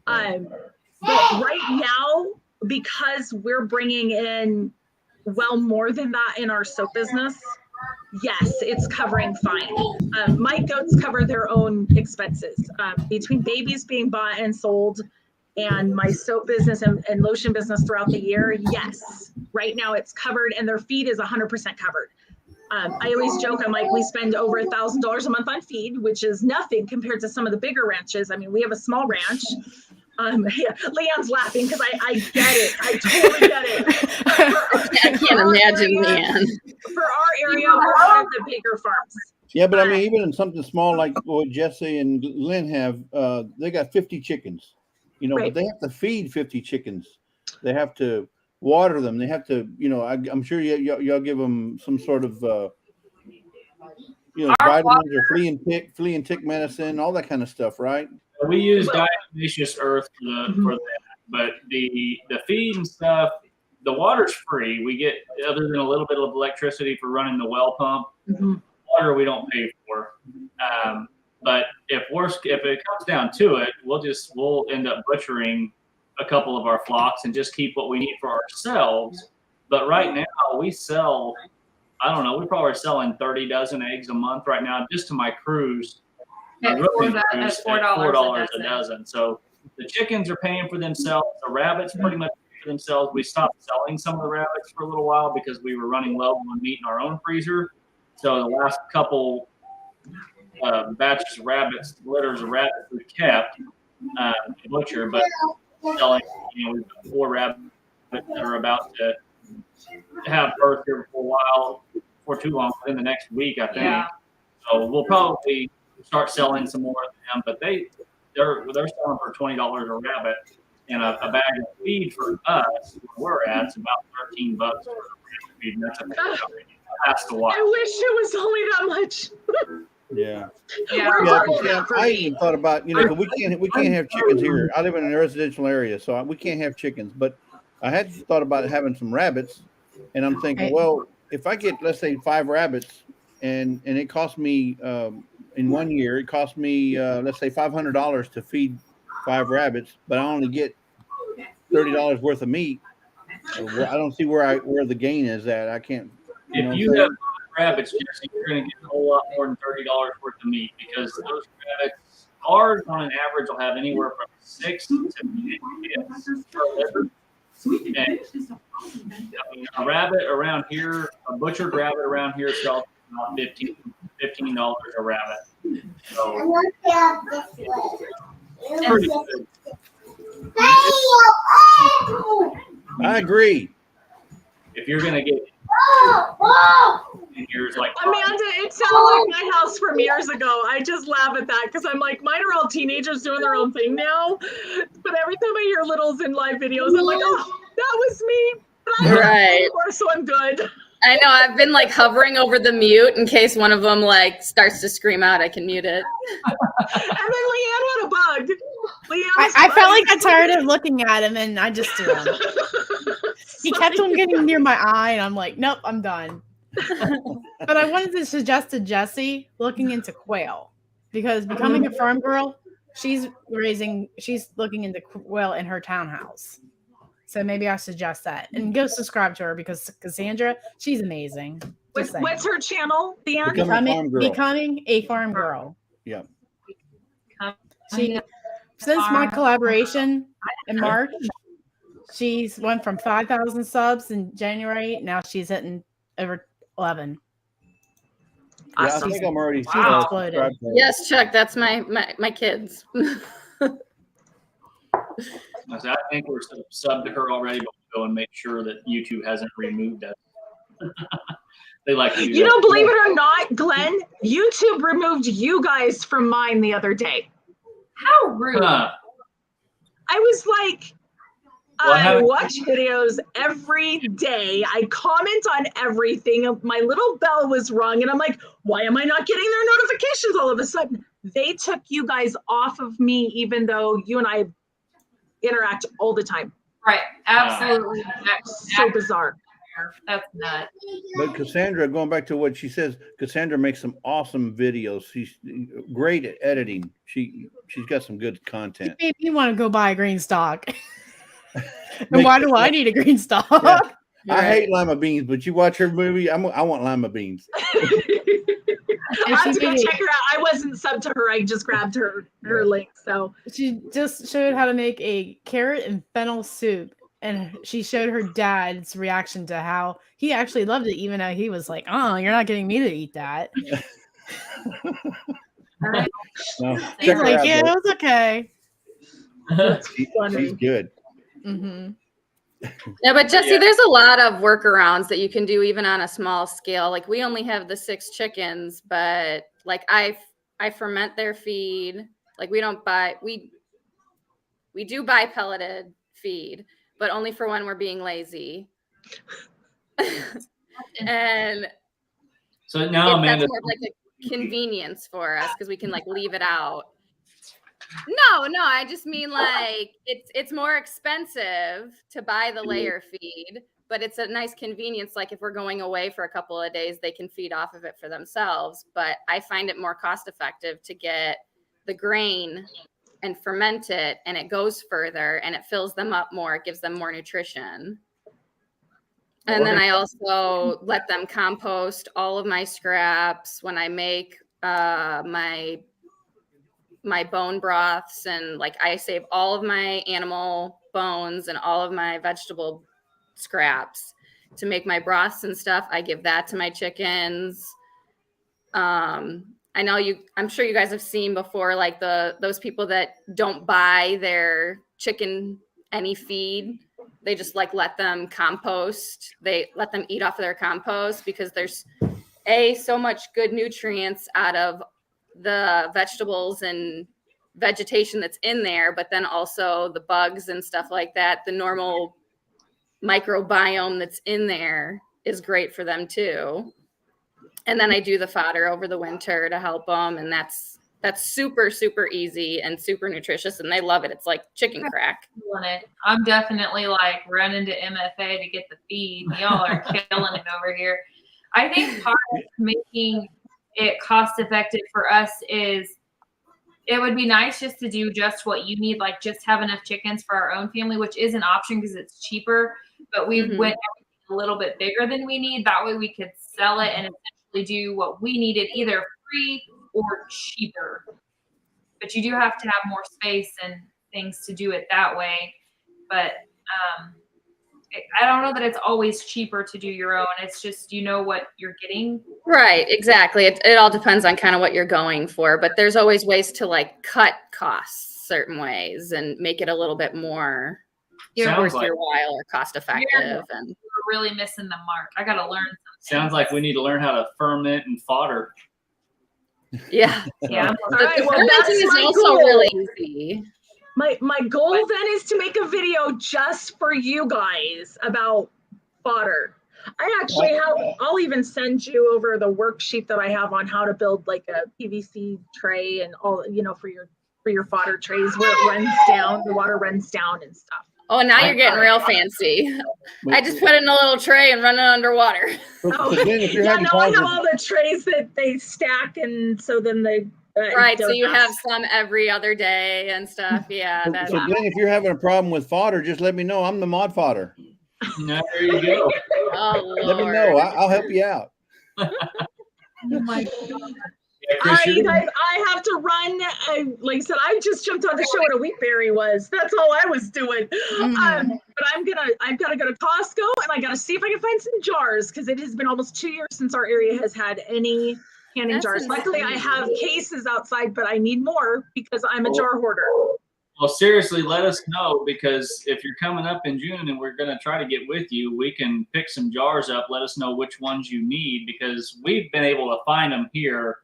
But right now, because we're bringing in well more than that in our soap business, yes, it's covering fine. My goats cover their own expenses between babies being bought and sold and my soap business and lotion business throughout the year. Yes, right now it's covered, and their feed is 100% covered. I always joke, I'm like, we spend over $1,000 a month on feed, which is nothing compared to some of the bigger ranches. I mean, we have a small ranch. Leon's laughing because I get it. I totally get it. I can't imagine, Leon. For our area, we're one of the bigger farms. Yeah, but I mean, even in something small like what Jesse and Lynn have, they got 50 chickens, right. But they have to feed 50 chickens. They have to water them. They have to, I'm sure y'all give them some sort of, vitamins or flea and tick medicine, all that kind of stuff, right? We use diatomaceous earth for that, but the feed and stuff, the water's free. We get, other than a little bit of electricity for running the well pump, water we don't pay for. But if it comes down to it, we'll end up butchering a couple of our flocks and just keep what we need for ourselves. But right now we sell, I don't know, we're probably selling 30 dozen eggs a month right now just to my crews. At roofing $4 crews at $4 $4 a a dozen. So the chickens are paying for themselves. The rabbits pretty much pay for themselves. We stopped selling some of the rabbits for a little while because we were running low on meat in our own freezer. So the last couple batches of rabbits, litters of rabbits we kept to butcher, but selling, we've got 4 rabbits that are about to have birth here for a while, for too long, within the next week, I think. Yeah. So we'll probably start selling some more of them, but they're selling for $20 a rabbit, and a bag of feed for us where we're at, it's about $13 for the rabbit feed. And that's the watch. I wish it was only that much. Yeah. Yeah. We're Yeah, double but that for I feed. even thought about, 'cause we can't have chickens here. I live in a residential area, so we can't have chickens. But I had thought about having some rabbits, and I'm thinking, Right. well, if I get, let's say, 5 rabbits, and it cost me in 1 year, it cost me let's say $500 to feed 5 rabbits, but I only get $30 worth of meat. I don't see where the gain is at. I can't. If you have rabbits, Jesse, you're going to get a whole lot more than $30 worth of meat, because those rabbits, ours on an average will have anywhere from 6 to 10 kids per litter. And a rabbit around here, a butchered rabbit around here sells about $15 a rabbit. So it's pretty good. I agree. If you're going to get in years like Amanda, it sounds like my house from years ago. I just laugh at that because I'm like, mine are all teenagers doing their own thing now. But every time I hear littles in live videos, I'm like, oh, that was me. But I Right. remember, so I'm good. I know. I've been like hovering over the mute in case one of them like starts to scream out. I can mute it. And then Leanne had a bug. I felt like I tired of looking at him, and I just threw him. He kept on getting near my eye, and I'm like, nope, I'm done. But I wanted to suggest to Jessie looking into quail, because becoming a farm girl, she's looking into quail in her townhouse. So maybe I suggest that, and go subscribe to her, because Cassandra, she's amazing. What's her channel, Leanne? Becoming a farm girl. Yeah. Since my collaboration in March, she's went from 5,000 subs in January. Now she's hitting over 11. Yeah, I think I'm already exploded. subscribed to her. Yes, Chuck. That's my kids. I think we're subbed to her already, but we'll go and make sure that YouTube hasn't removed us. They like to do You that. know, believe it or not, Glenn, YouTube removed you guys from mine the other day. How rude. Huh. I was like, Well, I watch videos every day. I comment on everything. My little bell was rung, and I'm like, why am I not getting their notifications all of a sudden? They took you guys off of me, even though you and I interact all the time. Right. Absolutely. That's so bizarre. That's nuts. But Cassandra, going back to what she says, Cassandra makes some awesome videos. She's great at editing. She's got some good content. Maybe you want to go buy a green stock. And why do I need a green stock? Yeah. I hate lima beans, but you watch her movie, I want lima beans. I have to go check her out. I wasn't subbed to her. I just grabbed her link. So she just showed how to make a carrot and fennel soup, and she showed her dad's reaction to how he actually loved it, even though he was like, "Oh, you're not getting me to eat that." No, He's check her like, out, "Yeah, though. it was okay." She's good. Mm-hmm. Yeah, but Jesse, Yeah. there's a lot of workarounds that you can do even on a small scale. Like we only have the 6 chickens, but like I ferment their feed. Like we don't buy we do buy pelleted feed, but only for when we're being lazy. And So now, Amanda, that's more of like a convenience for us because we can like leave it out. No, I just mean like it's more expensive to buy the layer feed, but it's a nice convenience. Like if we're going away for a couple of days, they can feed off of it for themselves. But I find it more cost effective to get the grain and ferment it, and it goes further and it fills them up more. It gives them more nutrition. And then I also let them compost all of my scraps when I make my my bone broths, and like I save all of my animal bones and all of my vegetable scraps to make my broths and stuff. I give that to my chickens. I know I'm sure you guys have seen before, like those people that don't buy their chicken any feed. They just like let them compost. They let them eat off of their compost because there's so much good nutrients out of the vegetables and vegetation that's in there, but then also the bugs and stuff like that. The normal microbiome that's in there is great for them too. And then I do the fodder over the winter to help them, and that's super, super easy and super nutritious, and they love it. It's like chicken crack. I'm definitely like running to MFA to get the feed. Y'all are killing it over here. I think part of making it cost effective for us is it would be nice just to do just what you need, like just have enough chickens for our own family, which is an option because it's cheaper, but we went a little bit bigger than we need. That way we could sell it and essentially do what we needed, either free or cheaper. But you do have to have more space and things to do it that way. But I don't know that it's always cheaper to do your own. It's just, you know what you're getting. Right, exactly. It all depends on kind of what you're going for, but there's always ways to like cut costs certain ways and make it a little bit more worth your while or cost effective. And we're really missing the mark. I got to learn something. Sounds like we need to learn how to ferment and fodder. Yeah. Yeah. All right, well, fermenting that's is my also goal. really easy. My goal then is to make a video just for you guys about fodder. I actually I'll even send you over the worksheet that I have on how to build like a PVC tray and all, for your fodder trays where it runs down, the water runs down and stuff. Oh, now you're getting real fancy. I just put it in a little tray and run it underwater. I have all the trays that they stack, and so then they right. So you have some every other day and stuff. Yeah. So Glenn, if you're having a problem with fodder, just let me know. I'm the mod fodder. There you go. Oh, Lord. Let me know. I'll help you out. Oh my God. All right, you guys, I have to run. Like I said, I just jumped on to show what a wheatberry was. That's all I was doing. But I've got to go to Costco, and I got to see if I can find some jars because it has been almost 2 years since our area has had any canning jars. Luckily, I have cases outside, but I need more because I'm a jar hoarder. Well, seriously, let us know, because if you're coming up in June and we're going to try to get with you, we can pick some jars up. Let us know which ones you need, because we've been able to find them here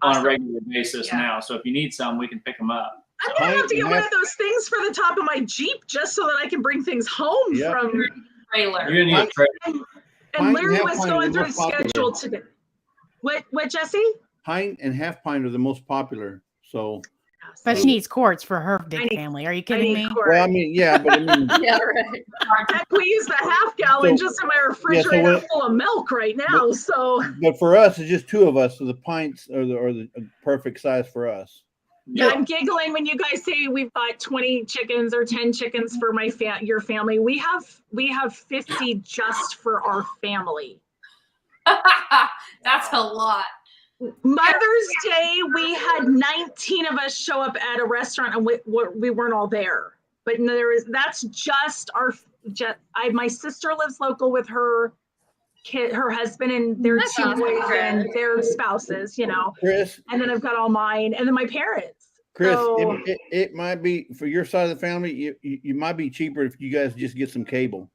on a regular basis now. So if you need some, we can pick them up. I'm going to have to get one of those things for the top of my Jeep just so that I can bring things home from trailer. You're going to need a trailer. And Larry was going through the schedule today. What, Jesse? Pint and half pint are the most popular. So, but she needs quarts for her big family. Are you kidding me? Well, I mean, yeah, but I mean, yeah, right. Heck, we use the half gallon just in my refrigerator full of milk right now. But for us, it's just two of us, so the pints are the perfect size for us. Yeah, I'm giggling when you guys say we've got 20 chickens or 10 chickens for your family. We have 50 just for our family. That's a lot. Mother's Day, we had 19 of us show up at a restaurant, and we weren't all there. But that's just my sister lives local with her kid, her husband, and their two boys and their spouses, Chris, and then I've got all mine, and then my parents. Chris, so, it might be for your side of the family. You might be cheaper if you guys just get some cable.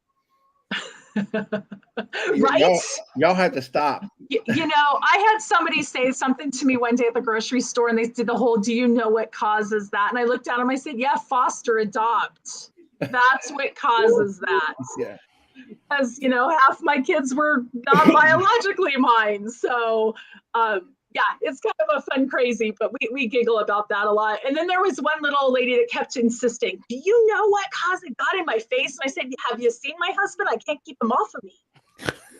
Right? Y'all have to stop. I had somebody say something to me one day at the grocery store, and they did the whole, do you know what causes that? And I looked at them, I said, yeah, foster adopt. That's what causes that. Yeah. Because, half my kids were not biologically mine. So, yeah, it's kind of a fun crazy, but we giggle about that a lot. And then there was one little lady that kept insisting, do you know what caused it? Got in my face. And I said, have you seen my husband? I can't keep him off of me.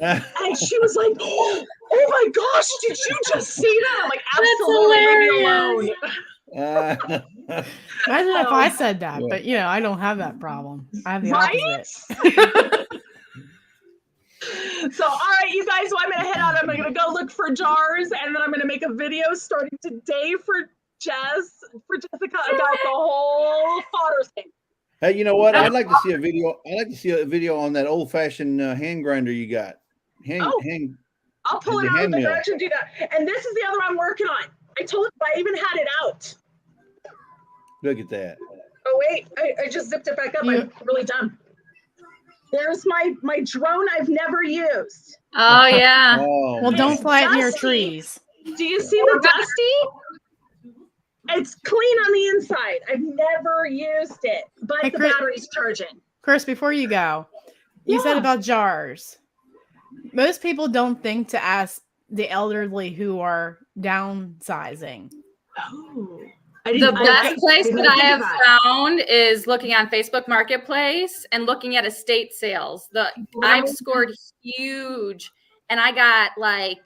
And she was like, oh my gosh, did you just see that? I'm like, absolutely, leave me alone. Imagine if I said that, but I don't have that problem. I have the opposite. So, all right, you guys, I'm going to head out. I'm going to go look for jars, and then I'm going to make a video starting today for Jess for Jessica about the whole fodder thing. Hey, you know what? I'd like to see a video. I'd like to see a video on that old-fashioned hand grinder you got. I'll pull it out of the garage and do that. And this is the other I'm working on. I told you I even had it out. Look at that. Oh wait, I just zipped it back up. I'm really dumb. There's my drone I've never used. Oh yeah. Oh, Well, man. don't fly it near Dusty. trees. Do you see the Dusty? It's clean on the inside. I've never used it, but Hey, the Chris- battery's charging. Chris, before you go, you said Yeah. about jars. Most people don't think to ask the elderly who are downsizing. Oh. The best place didn't that I think have of that. found is looking on Facebook Marketplace and looking at estate sales. I've scored huge, and I got like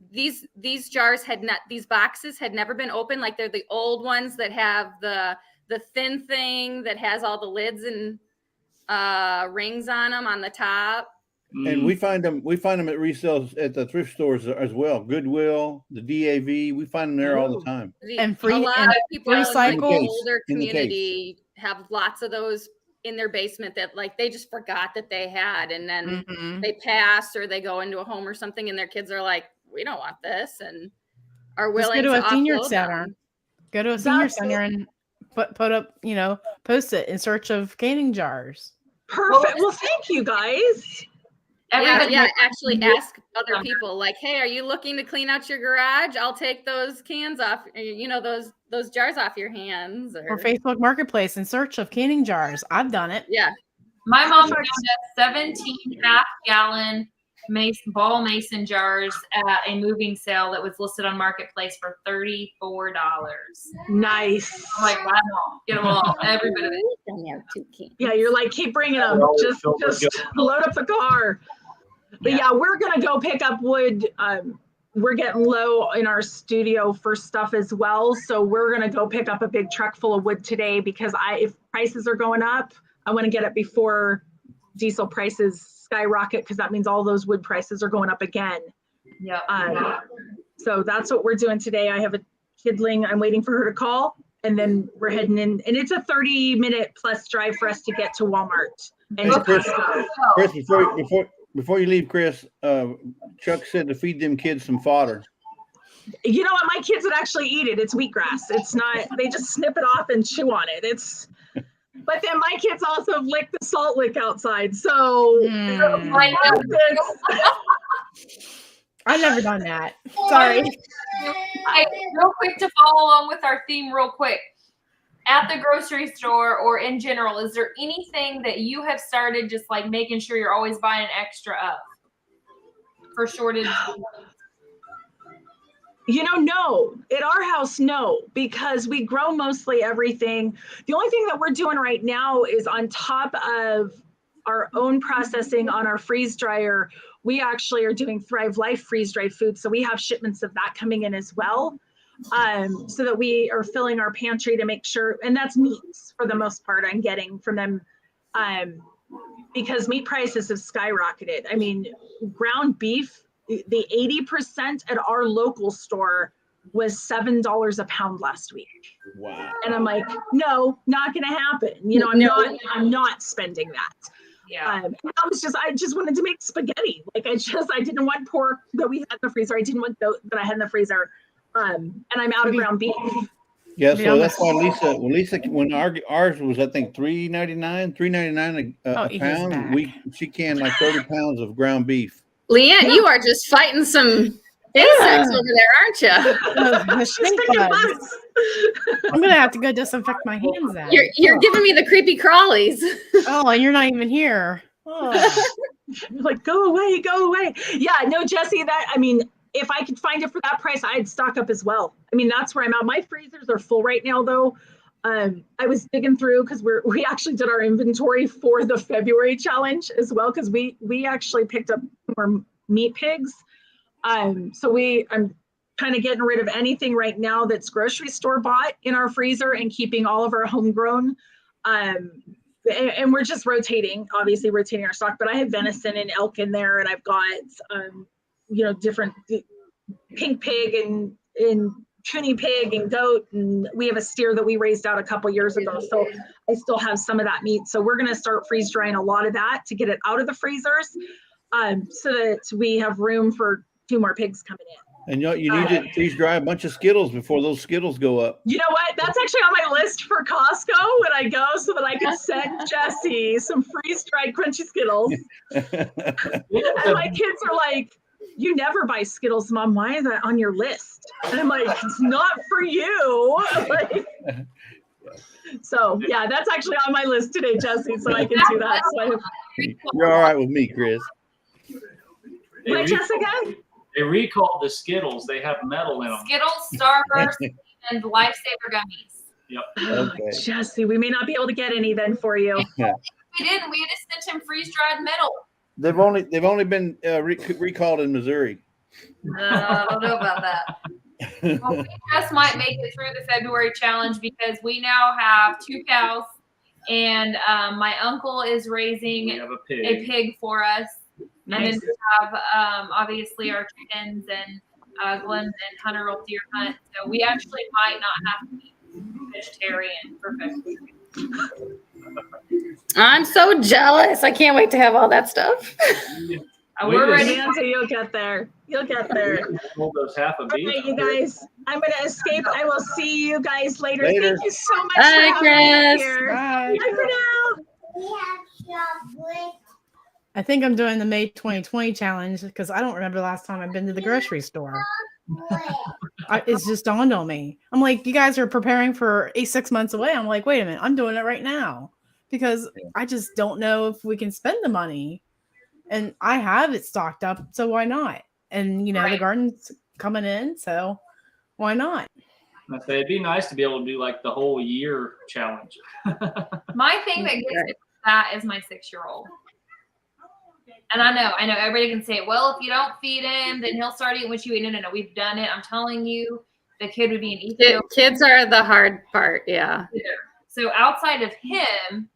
these jars these boxes had never been opened. Like they're the old ones that have the thin thing that has all the lids and rings on them on the top. And we find them at resales at the thrift stores as well. Goodwill, the DAV, we find them there all the time. And free- a lot and of people in recycle- the older In the case. community have lots of those in their basement that like they just forgot that they had, and then Mhm. they pass or they go into a home or something, and their kids are like, "We don't want this," and are Just willing go to to a senior offload center. them. Go to a senior That's center and put up, post it in search of canning jars. Perfect. Well, thank you guys. Yeah, actually ask other people like, "Hey, are you looking to clean out your garage? I'll take those cans off, those jars off your hands." Or Facebook Marketplace in search of canning jars. I've done it. Yeah. My mom found 17 half-gallon ball mason jars at a moving sale that was listed on Marketplace for $34. Nice. I'm like, wow, get them all, every bit of it. Yeah, you're like, keep bringing them. Just load up the car. But yeah, we're gonna go pick up wood. We're getting low in our studio for stuff as well, so we're gonna go pick up a big truck full of wood today because if prices are going up, I want to get it before diesel prices skyrocket because that means all those wood prices are going up again. Yeah. So that's what we're doing today. I have a kidling. I'm waiting for her to call, and then we're heading in. And it's a 30-minute plus drive for us to get to Walmart. And Hey, Chris, Costco. Chris, before you leave, Chris, Chuck said to feed them kids some fodder. You know what? My kids would actually eat it. It's wheatgrass. It's not. They just snip it off and chew on it. But then my kids also have licked the salt lick outside. So I've never done that. Sorry. Hey, real quick to follow along with our theme real quick. At the grocery store or in general, is there anything that you have started just like making sure you're always buying an extra of for shortage? No. At our house, no, because we grow mostly everything. The only thing that we're doing right now is on top of our own processing on our freeze dryer, we actually are doing Thrive Life freeze dried food. So we have shipments of that coming in as well. So that we are filling our pantry to make sure, and that's meats for the most part I'm getting from them, because meat prices have skyrocketed. I mean, ground beef, the 80% at our local store was $7 a pound last week. Wow. And I'm like, no, not gonna happen. I'm not spending that. Yeah. I just wanted to make spaghetti. Like I didn't want pork that we had in the freezer. I didn't want that I had in the freezer. And I'm out of ground beef. Yeah, so that's why Lisa, when ours was, I think $3.99 a pound. She canned like 30 pounds of ground beef. Leanne, you are just fighting some insects over there, aren't you? I'm gonna have to go disinfect my hands then. You're giving me the creepy crawlies. Oh, and you're not even here. Oh. Like, go away. Yeah, no, Jesse, if I could find it for that price, I'd stock up as well. I mean, that's where I'm at. My freezers are full right now, though. I was digging through because we actually did our inventory for the February challenge as well, because we actually picked up more meat pigs. So I'm kind of getting rid of anything right now that's grocery store bought in our freezer and keeping all of our homegrown. And we're just rotating our stock. But I have venison and elk in there, and I've got different pink pig and guinea pig and goat, and we have a steer that we raised out a couple years ago. So I still have some of that meat. So we're going to start freeze drying a lot of that to get it out of the freezers, so that we have room for 2 more pigs coming in. And you need to freeze dry a bunch of Skittles before those Skittles go up. You know what? That's actually on my list for Costco when I go, so that I can send Jesse some freeze-dried crunchy Skittles. And my kids are like, "You never buy Skittles, Mom. Why is that on your list?" And I'm like, "It's not for you." Like, so yeah, that's actually on my list today, Jesse. So I can do that. So You're all right with me, Chris. What, Jessica? They recalled the Skittles. They have metal in them. Skittles, Starburst, and Lifesaver gummies. Yep. Okay. Jesse, we may not be able to get any then for you. We didn't. We just sent him freeze-dried metal. They've only been recalled in Missouri. I don't know about that. Well, we just might make it through the February challenge because we now have 2 cows, and my uncle is raising We have a pig. a pig for us. Nice. And then we have obviously our chickens and Glenn and Hunter will deer hunt. So we actually might not have to be vegetarian for February. I'm so jealous. I can't wait to have all that stuff. We're ready. Nancy, you'll get there. You'll get there. Hold those half a All beef. right, you guys. I'm gonna escape. I will see you guys later. Later. Thank you so much Bye, for having me Chris. here. Bye. Bye for now. I think I'm doing the May 2020 challenge because I don't remember the last time I've been to the grocery store. It's just dawned on me. I'm like, you guys are preparing for 6 months away. I'm like, wait a minute, I'm doing it right now because I just don't know if we can spend the money. And I have it stocked up, so why not? And the Right. garden's coming in, so why not? I say it'd be nice to be able to do like the whole year challenge. My thing that gets me with that is my 6-year-old. And I know everybody can say, well, if you don't feed him, then he'll start eating what you eat. No, we've done it. I'm telling you, the kid would be an Ethiopia. Kids are the hard part. Yeah. So outside of him,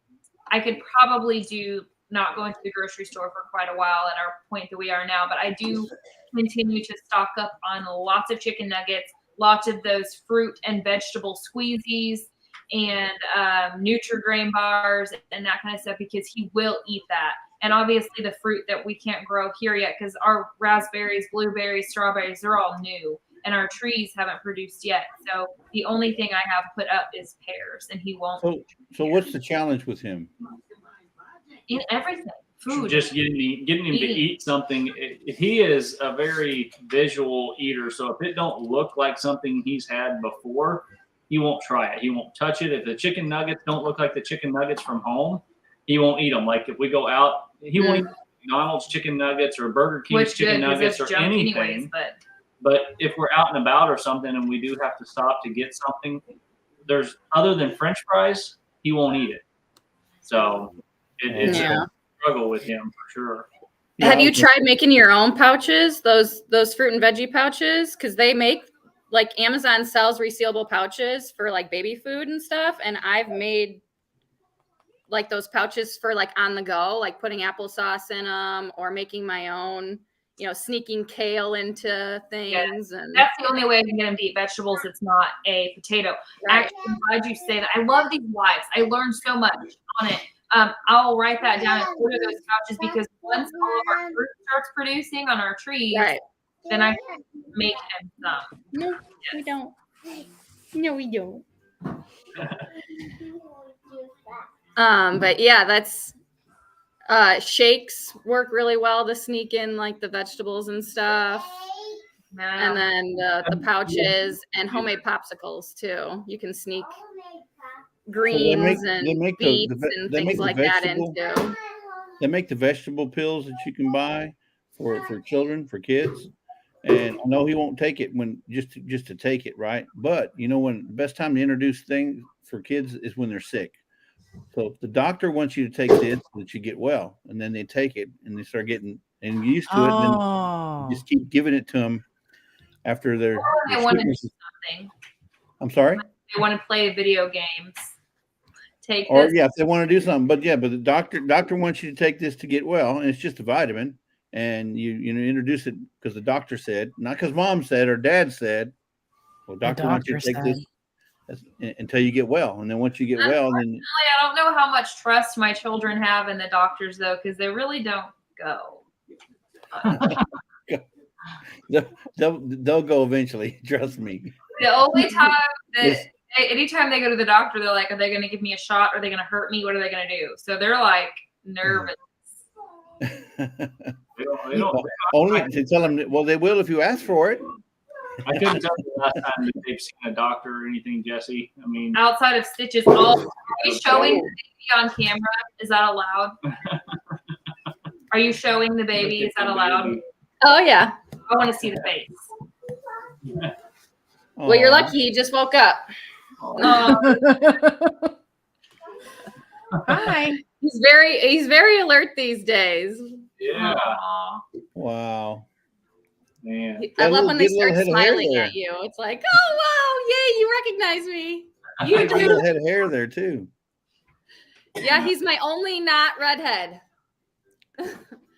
I could probably do not going to the grocery store for quite a while at our point that we are now, but I do continue to stock up on lots of chicken nuggets, lots of those fruit and vegetable squeezies, and Nutri-Grain bars and that kind of stuff because he will eat that. And obviously the fruit that we can't grow here yet because our raspberries, blueberries, strawberries, they're all new and our trees haven't produced yet. So the only thing I have put up is pears and he won't So what's the challenge with him? eat everything. Food. Just getting him to eat something. He is a very visual eater, so if it don't look like something he's had before, he won't try it. He won't touch it. If the chicken nuggets don't look like the chicken nuggets from home, he won't eat them. Like if we go out, he won't eat McDonald's chicken nuggets or Burger King's chicken nuggets or anything. Anyways, but if we're out and about or something and we do have to stop to get something, there's other than French fries, he won't eat it. So it's a struggle with him for sure. Have you tried making your own pouches? Those fruit and veggie pouches? Because they make like Amazon sells resealable pouches for like baby food and stuff. And I've made like those pouches for like on the go, like putting applesauce in them or making my own, sneaking kale into things. And that's the only way I can get him to eat vegetables. It's not a potato. Right. Actually, I'm glad you say that. I love these lives. I learned so much on it. I'll write that down and order those pouches because once all of our fruit starts producing on our trees, then I can make him some. No, we don't. No, we don't. But yeah, that's shakes work really well to sneak in like the vegetables and stuff. And then the pouches and homemade popsicles too. You can sneak greens and beets and things like that into. They make the vegetable pills that you can buy for children, for kids. And I know he won't take it when just to take it, right? But when the best time to introduce things for kids is when they're sick. So if the doctor wants you to take this so that you get well, and then they take it and they start getting used to it, and then just keep giving it to them after their want to do something. I'm sorry? They want to play video games. Take or this. if they want to do something, but the doctor wants you to take this to get well, and it's just a vitamin, and you introduce it because the doctor said, not because mom said or dad said, Well, doctor wants you to take this until you get well, and then once you get well, then I don't know how much trust my children have in the doctors though, because they really don't go. they'll go eventually. Trust me. The only time that anytime they go to the doctor, they're like, are they going to give me a shot? Are they going to hurt me? What are they going to do? So they're like nervous. They don't, Only to tell them. Well, they will if you ask for it. I couldn't tell you the last time that they've seen a doctor or anything, Jesse. I mean, Outside of stitches, are you showing the baby on camera? Is that allowed? Are you showing the baby? Is that allowed? Oh yeah. I want to see the face. Well, you're lucky he just woke up. Hi. He's very alert these days. yeah, Wow. man. I love when they Get a little start head of hair smiling there. at you. It's like, oh wow, yay, you recognize me. You Get a do. little head of hair there too. Yeah, he's my only not redhead.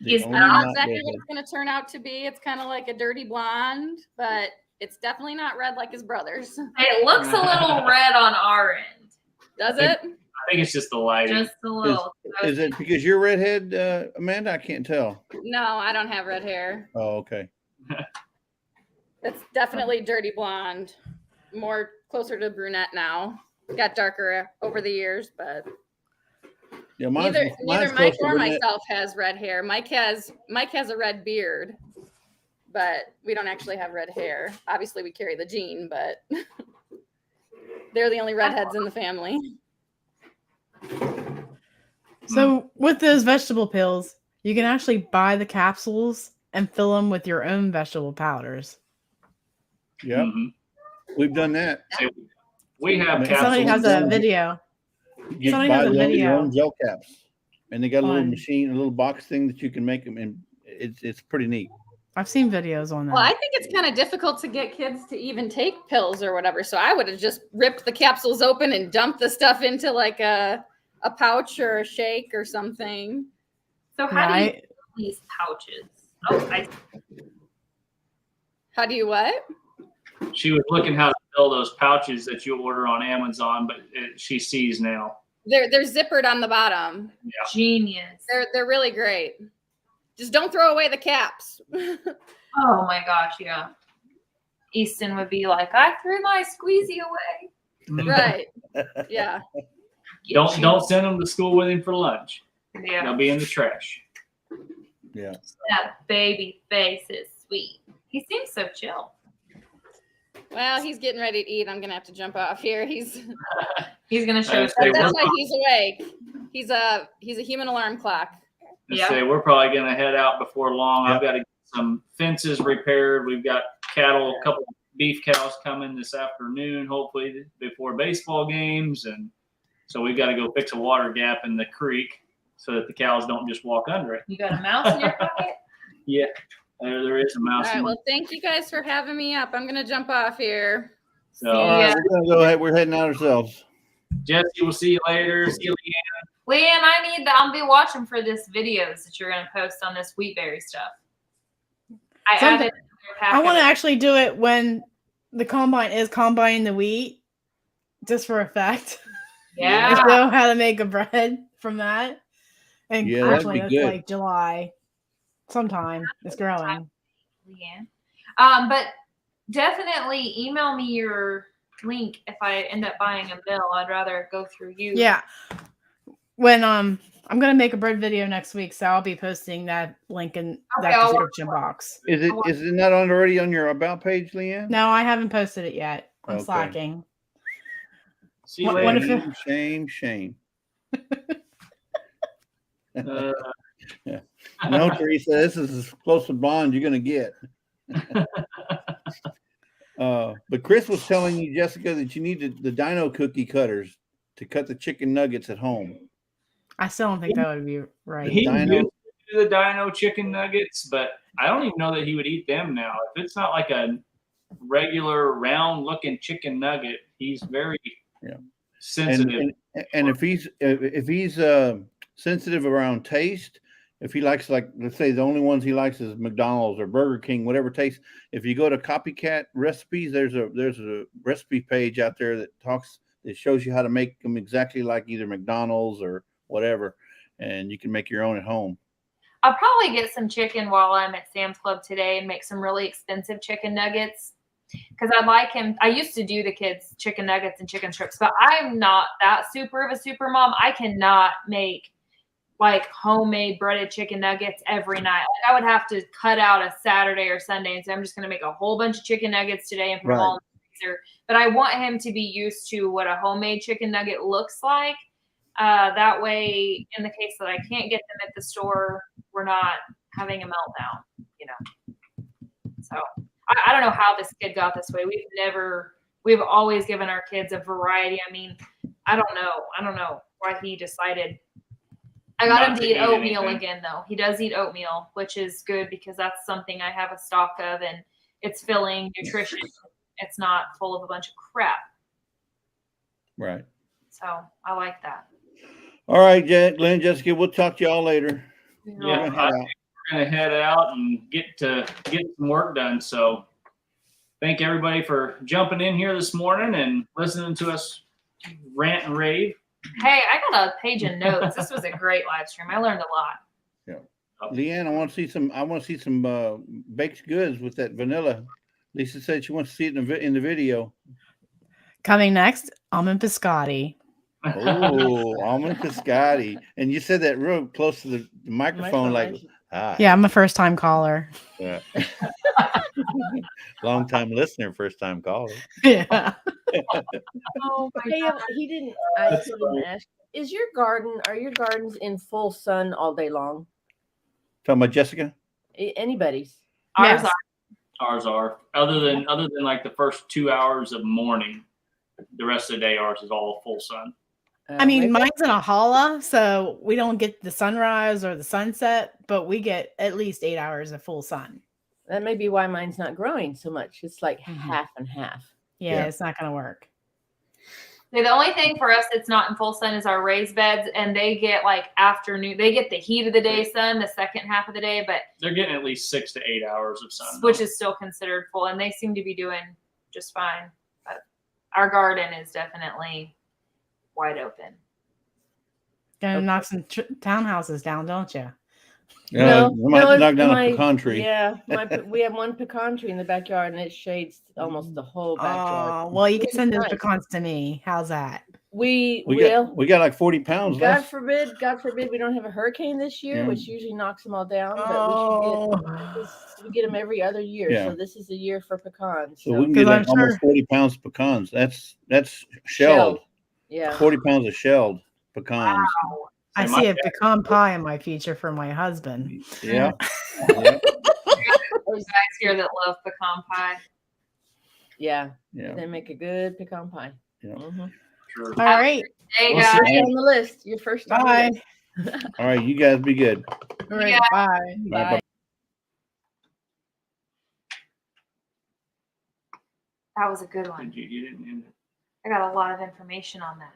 He's I don't know exactly what it's going to turn out to be. It's kind of like a dirty blonde, but it's definitely not red like his brothers. It looks a little red on our end. Does it? I think it's just the lighting. Just a little. Is it because you're redhead, Amanda? I can't tell. No, I don't have red hair. Oh, okay. It's definitely dirty blonde. More closer to brunette now. Got darker over the years, but Yeah, neither mine's Mike close to or brunette. myself has red hair. Mike has a red beard, but we don't actually have red hair. Obviously, we carry the gene, but they're the only redheads in the family. So with those vegetable pills, you can actually buy the capsules and fill them with your own vegetable powders. Yep, Mhm. we've done that. So we have Somebody has capsules. a video. You Somebody buy has a your video. own gel caps, and they got a little Fun. machine, a little box thing that you can make them, and it's pretty neat. I've seen videos on that. Well, I think it's kind of difficult to get kids to even take pills or whatever. So I would have just ripped the capsules open and dumped the stuff into like a pouch or a shake or something. So how do you Right. fill these pouches? Oh, How do you what? She was looking how to fill those pouches that you order on Amazon, but she sees now. They're zippered on the bottom. genius. They're really great. Just don't throw away the caps. Oh my gosh, yeah. Easton would be like, I threw my squeezy away. Right. Yeah. Don't send them to school with him for lunch. Yeah. They'll be in the trash. Yeah. That baby face is sweet. He seems so chill. Well, he's getting ready to eat. I'm gonna have to jump off here. He's gonna show us. Hey, that's we're- why he's awake. He's a human alarm clock. Yeah. Say we're probably going to head out before long. Yep. I've got to get some fences repaired. We've got cattle, a couple of beef cows coming this afternoon, hopefully before baseball games, and so we've got to go fix a water gap in the creek so that the cows don't just walk under it. You got a mouse in your pocket? Yeah, there is a All mouse. right. in Well, thank you guys for having me up. I'm gonna jump off here. so, All right, Yeah. we're gonna go ahead. We're heading out ourselves. Jesse, we'll see you later. See you, Leanne. Leanne, I'll be watching for this videos that you're gonna post on this wheatberry stuff. I Something- added it to your packet. I want to actually do it when the combine is combining the wheat, just for effect. Yeah. And show how to make a bread from that. And Yeah, that'd actually, be it's good. like July, sometime. It's growing. Leanne. But definitely email me your link if I end up buying a mill. I'd rather go through you. Yeah. When I'm gonna make a bread video next week, so I'll be posting that link in Okay, that I'll work description box. Is it not already on your about page, Leanne? No, I haven't posted it yet. I'm Okay. slacking. See you What later. if Shame. Uh, No, Teresa, this is as close to blonde you're gonna get. But Chris was telling you, Jessica, that you need the dino cookie cutters to cut the chicken nuggets at home. I still don't think that would be right. he Dino. used to do the dino chicken nuggets, but I don't even know that he would eat them now. If it's not like a regular round looking chicken nugget, he's very sensitive. And if he's sensitive around taste, If he likes, like, let's say the only ones he likes is McDonald's or Burger King, whatever tastes. If you go to Copycat Recipes, there's a recipe page out there that shows you how to make them exactly like either McDonald's or whatever, and you can make your own at home. I'll probably get some chicken while I'm at Sam's Club today and make some really expensive chicken nuggets. Because I like him. I used to do the kids chicken nuggets and chicken strips, but I'm not that super of a super mom. I cannot make like homemade breaded chicken nuggets every night. Like, I would have to cut out a Saturday or Sunday and say, I'm just going to make a whole bunch of chicken nuggets today and put them all in the freezer. But I want him to be used to what a homemade chicken nugget looks like. That way, in the case that I can't get them at the store, we're not having a meltdown, you know. So I don't know how this kid got this way. We've always given our kids a variety. I mean, I don't know why he decided. I got him to eat oatmeal again, though. He does eat oatmeal, which is good because that's something I have a stock of, and it's filling, nutrition. It's not full of a bunch of crap. Right. So I like that. All right, Glenn, Jessica, we'll talk to y'all later. Yeah, we're gonna head out and get some work done. So thank everybody for jumping in here this morning and listening to us rant and rave. Hey, I got a page of notes. This was a great live stream. I learned a lot. Yeah. Leanne, I want to see some baked goods with that vanilla. Lisa said she wants to see it in the video. Coming next, almond biscotti. Oh, almond biscotti. And you said that real close to the microphone, like, hi. Yeah, I'm a first time caller. Yeah. Long time listener, first time caller. Yeah. Oh my Hey, God. he didn't. I still didn't ask. Are your gardens in full sun all day long? Talking about Jessica? Anybody's? Ours Yes. Ours are other than like the first 2 hours of morning, the rest of the day ours is all full sun. I mean, Maybe- mine's in a holla, so we don't get the sunrise or the sunset, but we get at least 8 hours of full sun. that may be why mine's not growing so much. It's like Mhm. half and half. Yeah, it's not going to work. The only thing for us that's not in full sun is our raised beds, and they get like afternoon. They get the heat of the day sun the second half of the day, but They're getting at least 6 to 8 hours of sun, which though. is still considered full, and they seem to be doing just fine. But our garden is definitely wide open. Gonna knock some townhouses down, don't you? Yeah, knock down my- a pecan tree. Yeah, we have one pecan tree in the backyard, and it shades almost the whole backyard. Oh, well, you can Which is send those nice. pecans to me. How's that? We We will. got like 40 pounds God left. forbid, we don't have a hurricane this year, Yeah. which usually knocks them all down. But we get them every other year, Yeah. so this is a year for pecans. So we can get 'Cause like I'm almost sure- 40 pounds of pecans. That's shelled. Yeah. 40 pounds of shelled pecans. I So my see a pecan pie in my future for my husband. Yeah. Those guys here that love pecan pie. Yeah. Yeah. They make a good pecan pie. Yeah. Mhm. Sure. All right. Hey We'll guys. see. First on the list. You're first on Bye. the list. All right, you guys be good. All right. Yeah. Bye. All right, Bye. That was a good one. You didn't end it. I got a lot of information on that.